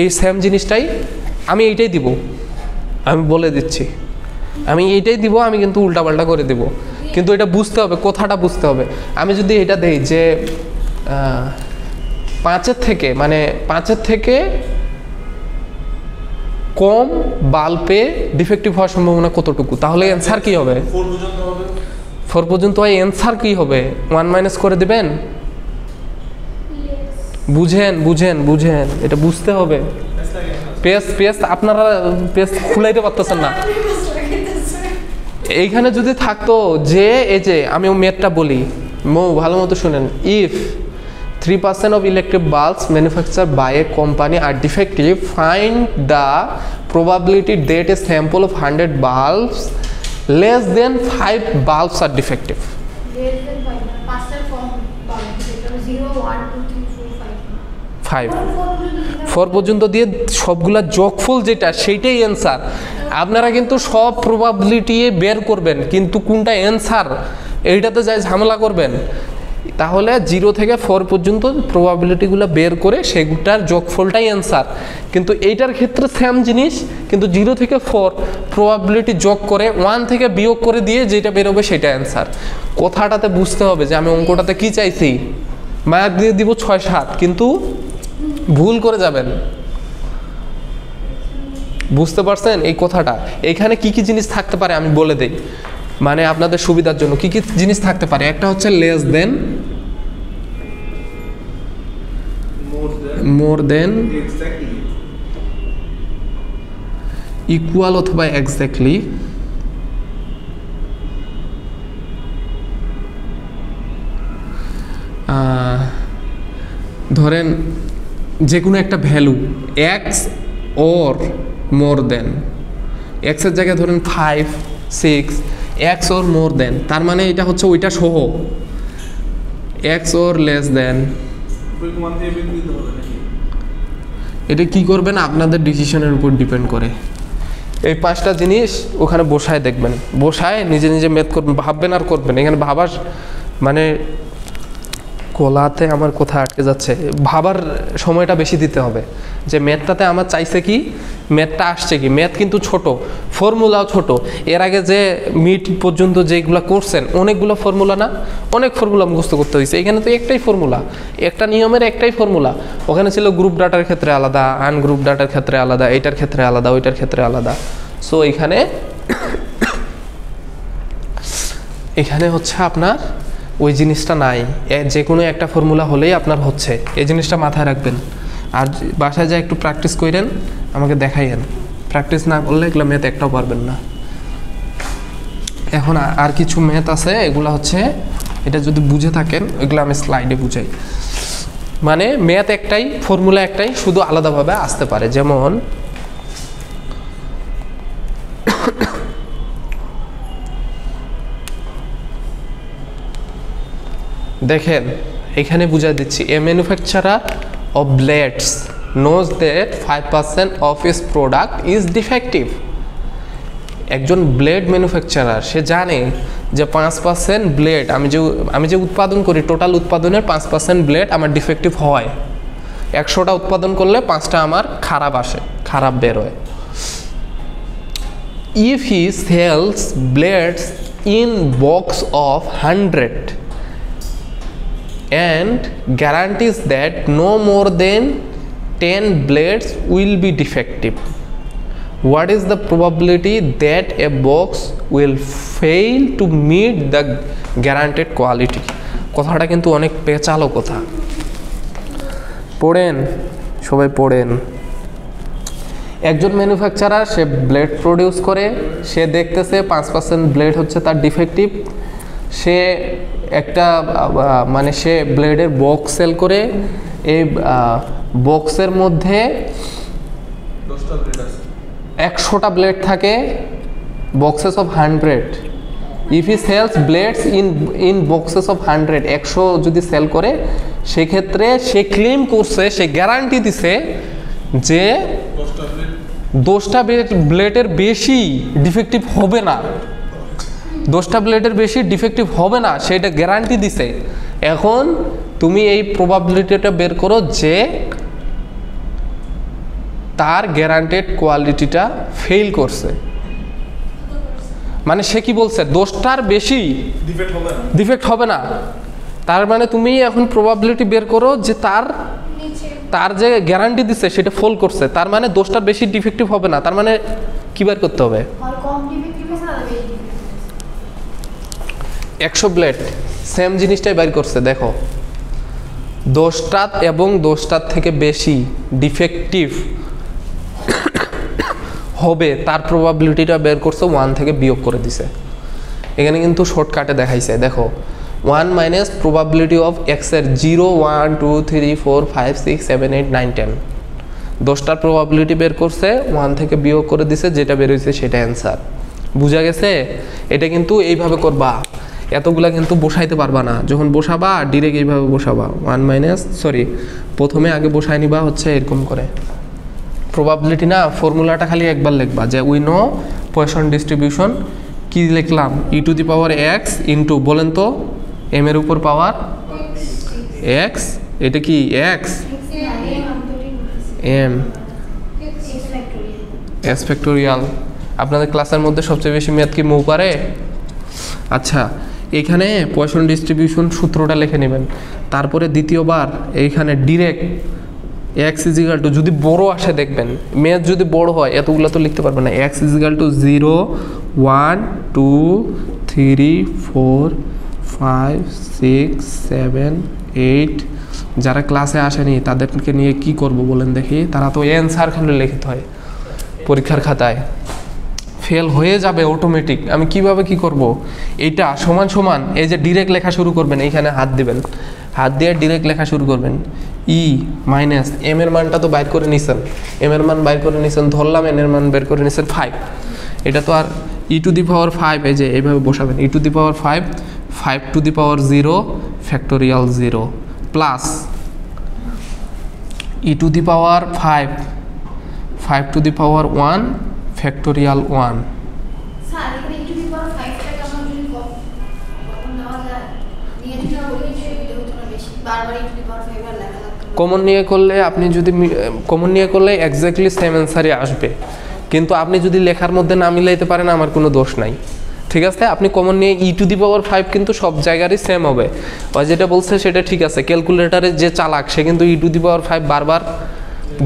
এই সেম জিনিসটাই, আমি এইটাই দিব, আমি বলে দিচ্ছি, আমি এইটাই দিব, আমি কিন্তু উল্টাপাল্টা করে দিব, কিন্তু এটা বুঝতে হবে, কথাটা বুঝতে হবে। আমি যদি এটা দেই যে 5-এর থেকে কম বাল্বে ডিফেক্টিভ হওয়ার সম্ভাবনা কতটুকু, তাহলে অ্যান্সার কি হবে? 4 পর্যন্ত হয়, অ্যান্সার কি হবে? 1 মাইনাস করে দিবেন। বুঝেন, এটা বুঝতে হবে। পেজ আপনারা পেজ খুলাইতে পারতেছেন না। এইখানে যদি থাকতো যে এই যে আমি ম্যাথটা বলি, ভালো মতো শুনেন, if p 3% of electric bulbs manufactured by a company are defective. Find the probability that a sample of 100 bulbs less than 5 bulbs are defective. Less than 5 পাঁচটার কম পাবেন, সেটা 0 1 2 3 4 5 5 4 পর্যন্ত দিয়ে সবগুলা যোগফল যেটা সেইটাই অ্যান্সার। আপনারা কিন্তু সব প্রবাবিলিটি বের করবেন, কিন্তু কোনটা অ্যান্সার এইটাতে যাই ঝামেলা করবেন। তাহলে 0 থেকে 4 পর্যন্ত প্রবাবিলিটিগুলো বের করে সেগুলোর যোগফলটাই অ্যান্সার। কিন্তু এইটার ক্ষেত্রে সেম জিনিস, কিন্তু 0 থেকে 4 প্রবাবিলিটি যোগ করে 1 থেকে বিয়োগ করে দিয়ে যেটা বেরোবে সেটা অ্যান্সার। কথাটাতে বুঝতে হবে যে আমি অঙ্কটাতে কি চাইছি, মার্ক দিয়ে দিব 6 7, কিন্তু ভুল করে যাবেন। বুঝতে পারছেন এই কথাটা? এখানে কি কি জিনিস থাকতে পারে আমি বলে দেই, মানে আপনাদের সুবিধার জন্য। কি কি জিনিস থাকতে পারে? একটা হচ্ছে লেস দেন, মোর দেন, ইকুয়াল অথবা এক্স্যাক্টলি, ধরেন যে কোনো একটা ভ্যালু এক্স ওর মোর দেন, এক্সের জায়গায় ধরেন 5 6, এক্স ওর মোর দেন, তার মানে এটা হচ্ছে ওইটা সহ। এক্স ওর লেস দেন, এটা কি করবেন আপনাদের ডিসিশনের উপর ডিপেন্ড করে। এই 5টা জিনিস ওখানে বসায় দেখবেন, বসায় নিজে নিজে ম্যাথ করবেন, ভাববেন আর করবেন। এখানে ভাবার মানে কোলাতে আমার কথা আটকে যাচ্ছে, ভাবার সময়টা বেশি দিতে হবে যে ম্যাথটাতে আমার চাইছে কি, ম্যাথটা আসছে কি। ম্যাথ কিন্তু ছোট, ফর্মুলাও ছোট। এর আগে যে মিড পর্যন্ত যেগুলো করছেন অনেকগুলো ফর্মুলা না, অনেক ফর্মুলা মুখস্থ করতে হয়েছে। এখানে তো একটাই ফর্মুলা, একটা নিয়মের একটাই ফর্মুলা। ওখানে ছিল গ্রুপ ডাটার ক্ষেত্রে আলাদা, আনগ্রুপ ডাটার ক্ষেত্রে আলাদা, এইটার ক্ষেত্রে আলাদা, ওইটার ক্ষেত্রে আলাদা। সো এখানে হচ্ছে আপনার ওই জিনিসটা নাই, যে কোনো একটা ফর্মুলা হলেই আপনার হচ্ছে। এই জিনিসটা মাথায় রাখবেন। আর বাসায় যা একটু প্র্যাকটিস করেন, আমাকে দেখাইয়েন। প্র্যাকটিস না করলে এগুলো ম্যাথ একটাও পারবেন না। এখন আর কিছু ম্যাথ আছে, এগুলো হচ্ছে এটা যদি বুঝে থাকেন এগুলো আমি স্লাইডে বুঝাই। মানে ম্যাথ একটাই, ফর্মুলা একটাই, শুধু আলাদাভাবে আসতে পারে। যেমন দেখেন এখানে বুঝা দিচ্ছি, a manufacturer of blades knows that 5% of its product is defective. একজন ব্লেড ম্যানুফ্যাকচারার সে জানে যে 5% ব্লেড আমি যে উৎপাদন করি, টোটাল উৎপাদনের 5% ব্লেড আমার ডিফেক্টিভ হয়। 100টা উৎপাদন করলে 5টা আমার খারাপ আসে, খারাপ বেরোয়। If he sells blades in box of 100 and guarantees that no more than 10 blades will be defective, what is the probability that a box will fail to meet the guaranteed quality? কথাটা কিন্তু অনেক পেঁচালো কথা। পড়েন, সবাই পড়েন। একজন manufacturer সে blade produce করে, সে দেখতেছে 5% ব্লেড হচ্ছে তার ডিফেক্টিভ। সে একটা মানে সে ব্লেডের বক্স সেল করে, এই বক্সের মধ্যে 100টা ব্লেড থাকে, boxes of 100। If he sells blades in boxes of 100, 100 যদি সেল করে, সেক্ষেত্রে সে ক্লেম করছে, সে গ্যারান্টি দিছে যে 10টা ব্লেডের বেশি ডিফেক্টিভ হবে না, 10টা ব্লেডের বেশি ডিফেক্টিভ হবে না, সেটা গ্যারান্টি দিছে। এখন তুমি এই প্রবাবিলিটিটা বের করো যে তার গ্যারান্টেড কোয়ালিটিটা ফেল করছে। মানে সে কি বলছে, 10টার বেশি ডিফেক্ট হবে না। তার মানে তুমি এখন প্রবাবিলিটি বের করো যে তার যে গ্যারান্টি দিছে সেটা ফেল করছে, তার মানে 10টার বেশি ডিফেক্টিভ হবে না। তার মানে কি বের করতে হবে? 100 ব্লেড সেম জিনিসটাই বাইর করছে। দেখো 10টা এবং 10টার থেকে বেশি ডিফেক্টিভ হবে, তার প্রবাবিলিটিটা বের করছে, 1 থেকে বিয়োগ করে দিছে। এখানে কিন্তু শর্টকাটে দেখাইছে। দেখো 1 মাইনাস প্রবাবিলিটি অফ এক্সের 0 1 2 3 4 5 6 7 8 9 10 10টার প্রবাবিলিটি বের করছে, 1 থেকে বিয়োগ করে দিছে, যেটা বের হয়েছে সেটা অ্যান্সার। বুঝা গেছে? এটা কিন্তু এইভাবে করবা, এতগুলা কিন্তু বসাইতে পারবা না। যখন বসাবা ডিরেক্ট এইভাবে বসাবা, 1 মাইনাস প্রথমে আগে বসাই নিবা হচ্ছে এরকম করে। প্রবাবিলিটি না, ফর্মুলাটা খালি একবার লিখবা যে উই নো পয়সন ডিস্ট্রিবিউশন, কি লিখলাম, E to the power X into, বলেন তো এম এর উপর পাওয়ার এক্স, এটা কি এক্স এম এস ফ্যাক্টোরিয়াল। আপনাদের ক্লাসের মধ্যে সবচেয়ে বেশি ম্যাথ কি মৌ পারে? আচ্ছা, এইখানে পয়সন ডিস্ট্রিবিউশন সূত্রটা লিখে নেবেন। তারপরে দ্বিতীয়বার এইখানে ডিরেক্ট এক্স ইজিক্যাল টু, যদি বড় আসে দেখবেন, ম্যাথ যদি বড় হয় এতগুলো তো লিখতে পারবেন না, এক্স ইজিক্যাল টু 0 1 2 3 4 5 6 7 8। যারা ক্লাসে আসেনি তাদেরকে নিয়ে কি করব বলেন দেখি? তারা তো অ্যান্সার খালি লিখতে হয় পরীক্ষার খাতায়, ফেল হয়ে যাবে অটোমেটিক। আমি কিভাবে কি করব? এইটা সমান সমান, এই যে ডিরেক্ট লেখা শুরু করবেন, এইখানে হাত দিবেন, হাত দিয়ে ডিরেক্ট লেখা শুরু করবেন। ই মাইনাস এম এর মানটা তো বাইর করে নিছেন, এম এর মান বাইর করে নিছেন, ধরলাম এন এর মান বের করে নিছেন 5। এটা তো আর ই টু দি পাওয়ার 5, এই যে এইভাবে বসাবেন, e to the power 5 5 to the power 0 factorial 0 plus e to the power 5 5 to the power 1 factorial 1। Sir এখানে ই টু দি পাওয়ার 5 টাকে আমরা যদি কমন নেওয়া যায়, নিয়ে দিতে হবে, এটা হতো না বেশি, বারবার ই টু দি পাওয়ার 5 আর লেখা লাগবে। কমন নিয়ে করলে আপনি যদি কমন নিয়ে করলে এক্স্যাক্টলি সেম অ্যান্সারই আসবে, কিন্তু আপনি যদি লেখার মধ্যে না মিলাইতে পারেন আমার কোনো দোষ নাই, ঠিক আছে? আপনি কমন নিয়ে ই টু দি পাওয়ার 5 কিন্তু সব জায়গারই সেম হবে, ওই যেটা বলছে সেটা ঠিক আছে। ক্যালকুলেটারে যে চালাক সে কিন্তু ই টু দি পাওয়ার 5 বারবার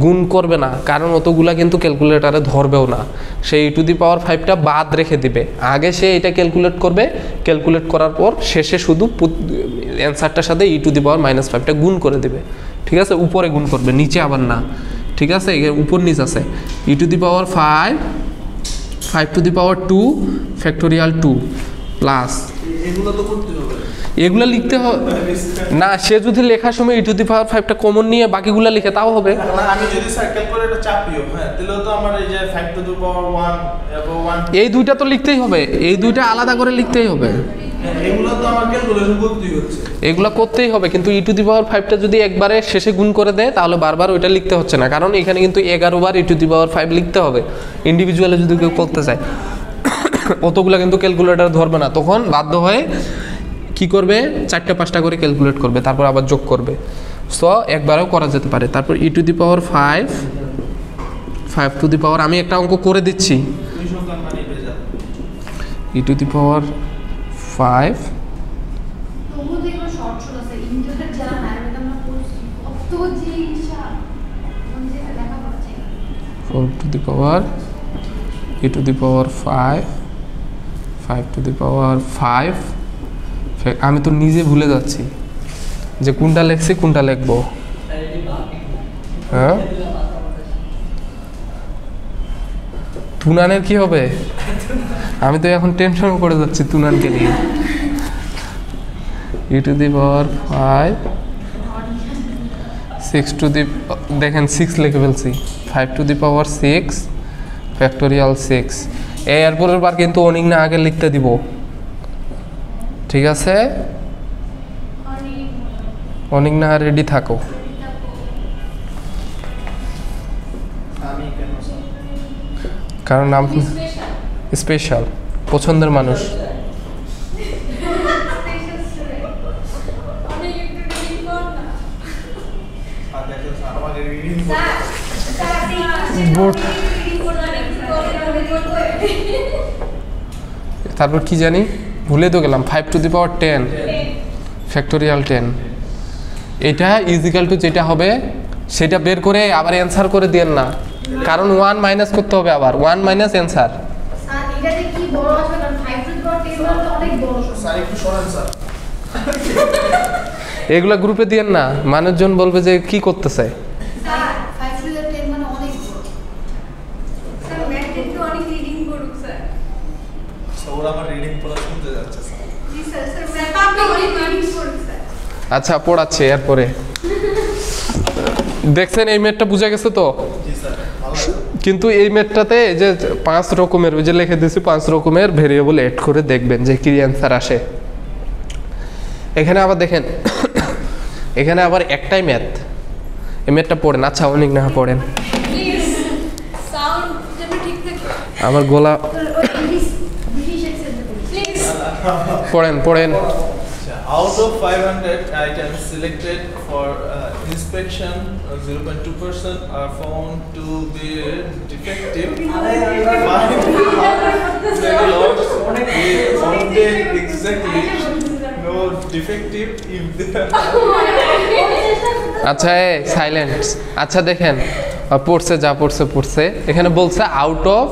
গুণ করবে না, কারণ অতগুলা কিন্তু ক্যালকুলেটারে ধরবেও না, সে ই টু দি পাওয়ার 5টা বাদ রেখে দিবে। আগে সে এটা ক্যালকুলেট করবে, ক্যালকুলেট করার পর শেষে শুধু অ্যান্সারটার সাথে ই টু দি পাওয়ার -5টা গুণ করে দিবে, ঠিক আছে? উপরে গুণ করবে, নিচে আবার না, ঠিক আছে? উপর নিচ আছে, e to the power 5 5 to the power 2 factorial 2 plus, এগুলো তো করতে হবে, এগুলো লিখতে হবে না। সে যদি লেখার সময় ই টু দি পাওয়ার 5টা কমন নিয়ে বাকিগুলো লিখে তাও হবে। আমি যদি সার্কেল করে এটা চাপিও, হ্যাঁ, তাহলে তো আমার এই যে 5 টু দি পাওয়ার 1 এবং 1, এই দুইটা তো লিখতেই হবে, এই দুইটা আলাদা করে লিখতেই হবে, এগুলো তো আমার ক্যালকুলেশন করতেই হচ্ছে, এগুলো করতেই হবে। কিন্তু ই টু দি পাওয়ার 5টা যদি একবারে শেষে গুণ করে দেয় তাহলে বারবার ওইটা লিখতে হচ্ছে না, কারণ এখানে কিন্তু 11 বার ই টু দি পাওয়ার 5 লিখতে হবে ইন্ডিভিজুয়ালি যদি কেউ করতে চায়। অতগুলো কিন্তু ক্যালকুলেটর ধরবে না, তখন বাধ্য হয়ে কি করবে, 4টা 5টা করে ক্যালকুলেট করবে, তারপর আবার যোগ করবে। সো একবারেও করা যেতে পারে। তারপর ই to the power 5 to the পাওয়ার, আমি একটা অঙ্ক করে দিচ্ছি, দুই সংখ্যার মানে ভেজাল, ই টু দি পাওয়ার 5 তবুও তো এগুলো শর্ট শর্ট আছে, ইন্টারনেট যারা হায়ার মেথড আমরা পড়ছি কত যে হিসাব, মানে যেটা লেখা পড়া যায় না। 4 to the power e to the power 5 to the power 5। আমি তো নিজে ভুলে যাচ্ছি যে কোনটা লিখছি কোনটা লিখবো। হ্যাঁ, তুনানের কি হবে? আমি তো এখন টেনশন করে যাচ্ছি তুনানকে নিয়ে। ই to the power 5 6 to the, দেখেন 6 লিখে ফেলছি, 5 টু দি পাওয়ার 6 ফ্যাক্টোরিয়াল 6। এরপরের বার কিন্তু অনেক না আগে লিখতে দিব, ঠিক আছে? অনেক না রেডি থাকো। আমি কেন স্যার? কারণ আপনি স্পেশাল, পছন্দের মানুষ। আর দেখো স্যার, আমাদের রিডিং বোর্ড, তারপর কি জানি ভুলে তো গেলাম, 5 টু দি পাওয়ার 10 ফ্যাক্টোরিয়াল 10। এটা ইজিক্যাল টু যেটা হবে সেটা বের করে আবার অ্যান্সার করে দেন না, কারণ 1 মাইনাস করতে হবে, আবার 1 মাইনাস অ্যান্সার। স্যার এটা যে কি বড় আসবে, কারণ 5 টু দি পাওয়ার 10 হলো তো অনেক বড় সংখ্যা। স্যার একটু সরেন স্যার, এগুলা গ্রুপে দিয়েন না, মানুষজন বলবে যে কি করতেছে। স্যার 5 টু দি পাওয়ার 10 মানে অনেক বড়। স্যার ম্যাথ কিন্তু অনেক রিডিং করুক স্যার। ওরা আমার রিডিং পড়া শুনতে যাচ্ছে স্যার। আচ্ছা পড়াচ্ছে এরপরে দেখছেন এই ম্যাথটা বুঝা গেছে তো কিন্তু এই ম্যাথটাতে যে 5 রকমের ওই যে লিখে দিয়েছি 5 রকমের ভেরিয়েবল এড করে দেখবেন যে কি অ্যান্সার আসে এখানে আবার দেখেন এখানে আবার একটাই ম্যাথ এই ম্যাথটা পড়েন আচ্ছা অনেক না পড়েন আমার গলা পড়েন Out of 500 items selected for inspection, 0.2% are found to be defective. Find lots with content exactly no defective if they আচ্ছা সাইলেন্ট আচ্ছা দেখেন পড়ছে যা পড়ছে এখানে বলছে out of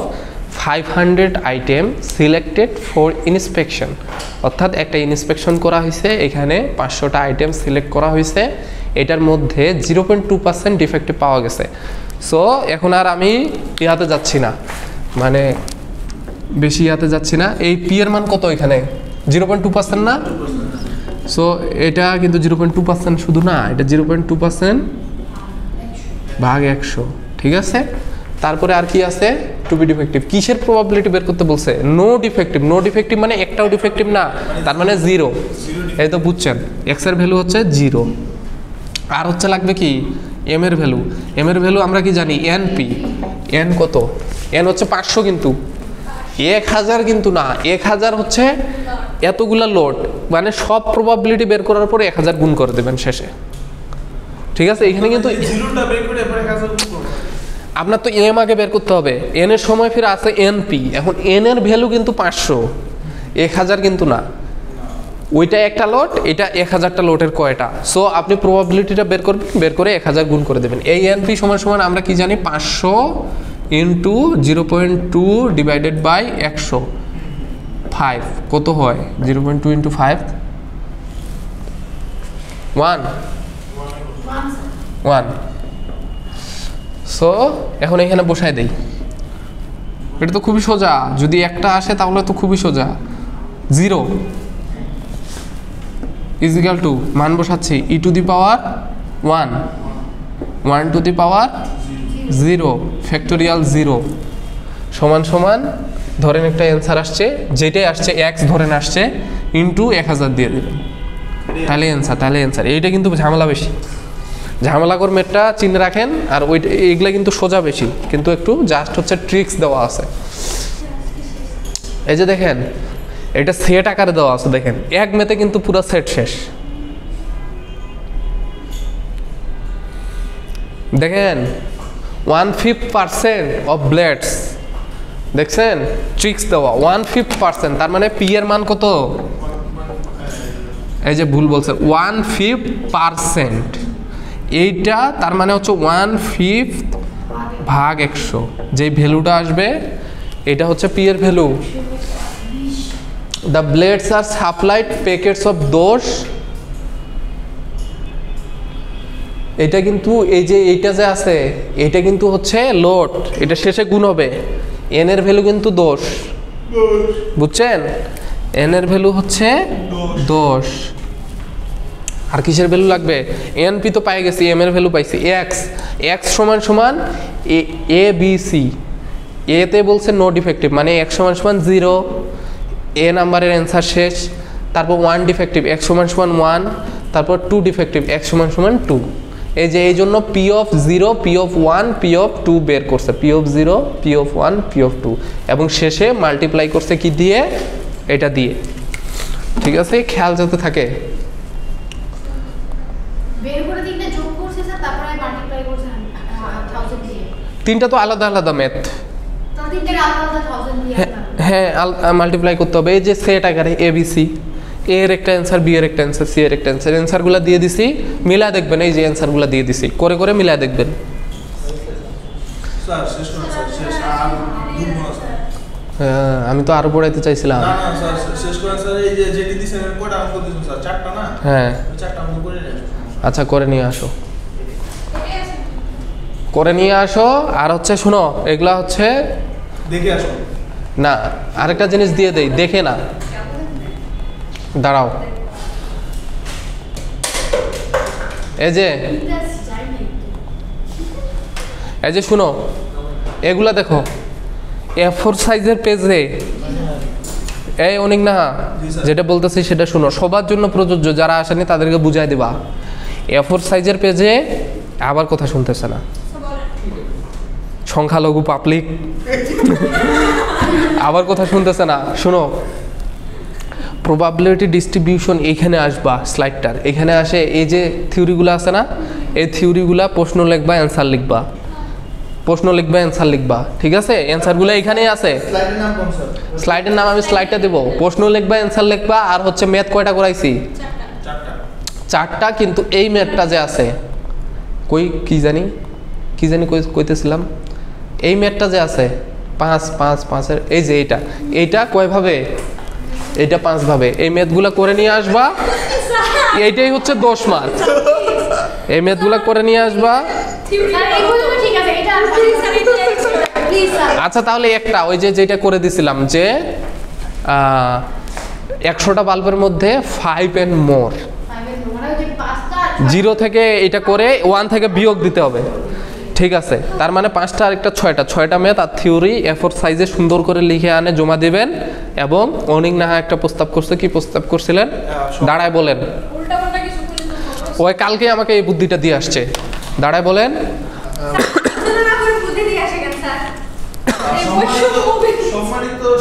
500 item selected for inspection অর্থাৎ একটা ইন্সপেকশন করা হয়েছে এখানে 500টা আইটেম সিলেক্ট করা হয়েছে এটার মধ্যে 0.2% ডিফেক্টিভ পাওয়া গেছে সো এখন আর আমি ইয়াতে যাচ্ছি না মানে বেশি ইয়াতে যাচ্ছি না এই পি এর মান কত এখানে 0.2% না সো এটা কিন্তু 0.2% শুধু না এটা 0.2% ভাগ 100 ঠিক আছে তারপরে আর কি আছে টু বি ডিফেক্টিভ কিসের প্রবাবিলিটি বের করতে বলছে নো ডিফেক্টিভ মানে একটাও ডিফেক্টিভ না তার মানে 0 এই তো বুঝছেন এক্স এর ভ্যালু হচ্ছে 0 আর হচ্ছে লাগবে কি এম এর ভ্যালু আমরা কি জানি এনপি এন কত এন হচ্ছে 500 কিন্তু 1000 কিন্তু না 1000 হচ্ছে এতগুলা লোড মানে সব প্রবাবিলিটি বের করার পরে 1000 গুণ করে দেবেন শেষে ঠিক আছে এখানে কিন্তু জিরোটা বের করে পরে 1000 গুণ করব আপনার তো এম আগে বের করতে হবে এন এর সময় ফিরে আছে এনপি এখন এন এর ভ্যালু কিন্তু 500 1000 কিন্তু না ওইটা একটা লট এটা 1000টা লটের কয়টা সো আপনি প্রবাবিলিটিটা বের করবেন বের করে 1000 গুণ করে দেবেন এই এনপি সমান আমরা কি জানি 500 ইনটু 0.2 ডিভাইডেড বাই 100 5 কত হয় 0.2 ইনটু 5 1 সো এখন এখানে বসায় দেই এটা তো খুবই সোজা যদি একটা আসে তাহলে তো খুবই সোজা 0 ইজ ইকুয়াল টু মান বসাচ্ছি e to the power 1 to the power 0 factorial 0 সমান ধরেন একটা অ্যান্সার আসছে যেটাই আসছে x ধরেন আসছে ইনটু 1000 দিয়ে দিবেন তাহলে অ্যান্সার এইটা কিন্তু ঝামেলাকর মেটটা চিনে রাখেন আর ওইটা এইগুলা কিন্তু সোজা বেশি কিন্তু একটু জাস্ট হচ্ছে ট্রিক্স দেওয়া আছে এই যে দেখেন এটা সেট আকারে দেওয়া আছে দেখেন এক মেতে কিন্তু পুরো সেট শেষ দেখেন 1/5% অফ ব্লেডস দেখছেন ট্রিক্স দেওয়া 1/5% তার মানে পি এর মান কত এই যে ভুল বলছে 1/5% এইটা তার মানে হচ্ছে 1/5 ভাগ 100 যেই ভ্যালুটা আসবে এটা হচ্ছে পি এর value the blades R supplied packets of দোষ এটা কিন্তু এই যে এইটা যে আছে এটা কিন্তু হচ্ছে লোড এটা শেষে গুণ হবে এন এর ভ্যালু কিন্তু দোষ বুঝছেন এন এর ভ্যালু হচ্ছে দোষ আর কিসের ভ্যালু লাগবে এনপি তো পাই গেছি এম এর ভ্যালু পাইছি এক্স সমান এ বি সি এতে বলছে নো ডিফেক্টিভ মানে এক্স সমান 0 এ নাম্বারের অ্যান্সার শেষ তারপর 1 ডিফেক্টিভ এক্স সমান 1 তারপর 2 ডিফেক্টিভ এক্স সমান 2 এই যে এই জন্য P of 0 P of 1 P of 2 বের করছে P of 0 P of 1 P of 2 এবং শেষে মাল্টিপ্লাই করছে কি দিয়ে এটা দিয়ে ঠিক আছে খেয়াল যাতে থাকে বের করে তিনটা যোগ করছে স্যার তারপরে মাল্টিপ্লাই করছে 1000 দিয়ে তিনটা তো আলাদা ম্যাথ তো তিনটা আলাদা 1000 দিয়ে হ্যাঁ মাল্টিপ্লাই করতে হবে এই যে সেট আকারে এবিসি এ এর একটা অ্যান্সার বি এর একটা অ্যান্সার সি এর একটা অ্যান্সার অ্যান্সারগুলো দিয়ে দিছি মিলা দেখবেন এই যে অ্যান্সারগুলো দিয়ে দিছি করে মিলা দেখবেন স্যার শেষ করুন স্যার শেষ আর দুর্বল স্যার হ্যাঁ আমি তো আরো পড়াইতে চাইছিলাম না স্যার শেষ করুন স্যার এই যে যেটি দিছেন কয়টা অঙ্ক দিছেন স্যার চারটা না হ্যাঁ চারটা অঙ্ক করে নিন আচ্ছা করে নিয়ে আসো আর হচ্ছে শুনো এগুলা হচ্ছে দেখে আসুন না আরেকটা জিনিস দিয়ে দেই দেখে না দাঁড়াও, এই যে শুনো, এগুলা দেখো A4 সাইজের পেজে, এই অনেক না যেটা বলতেছি সেটা শুনো, সবার জন্য প্রযোজ্য, যারা আসেনি তাদেরকে বুঝাই দিবা। A4 সাইজের পেজে আবার কথা শুনতেছে না, সংখ্যালঘু পাবলিক আবার কথা শুনতেছে না। শুনো, প্রবাবিলিটি ডিস্ট্রিবিউশন এইখানে আসবা, স্লাইডটার এখানে আসে, এই যে থিওরিগুলো আছে না, এই থিওরিগুলা প্রশ্ন লিখবা, অ্যান্সার লিখবা, প্রশ্ন লিখবা, অ্যান্সার লিখবা, ঠিক আছে? অ্যান্সারগুলো এখানেই আছে। স্লাইডের নাম কোন স্যার? স্লাইডের নাম আমি স্লাইডটা দেবো, প্রশ্ন লিখবা, অ্যান্সার লিখবা, আর হচ্ছে ম্যাথ কয়টা করাইছি? 4টা। কিন্তু এই ম্যাথটা যে আছে, কি জানি কইতেছিলাম, এই ম্যাথটা যে আছে 5 এই যে এইটা কয়ভাবে? এইটা 5 ভাবে। এই ম্যাথগুলো করে নিয়ে আসবা, এইটাই হচ্ছে 10 মার্ক। এই ম্যাথগুলো করে নিয়ে আসবা। আচ্ছা তাহলে একটা ওই যে যেটা করে দিছিলাম যে 100টা বাল্বের মধ্যে 5 and more, 0 থেকে এটা করে 1 থেকে বিয়োগ দিতে হবে, ঠিক আছে? তার মানে 5টা আর একটা 6টা ম্যাথ আর থিওরি A4 সাইজে সুন্দর করে লিখে আনে জমা দিবেন। এবং অনিক নাহা একটা প্রস্তাব করছে, কি প্রস্তাব করছিলেন? দাঁড়ায় বলেন, ওই কালকে আমাকে এই বুদ্ধিটা দিয়ে আসছে, দাঁড়ায় বলেন। সম্মানিত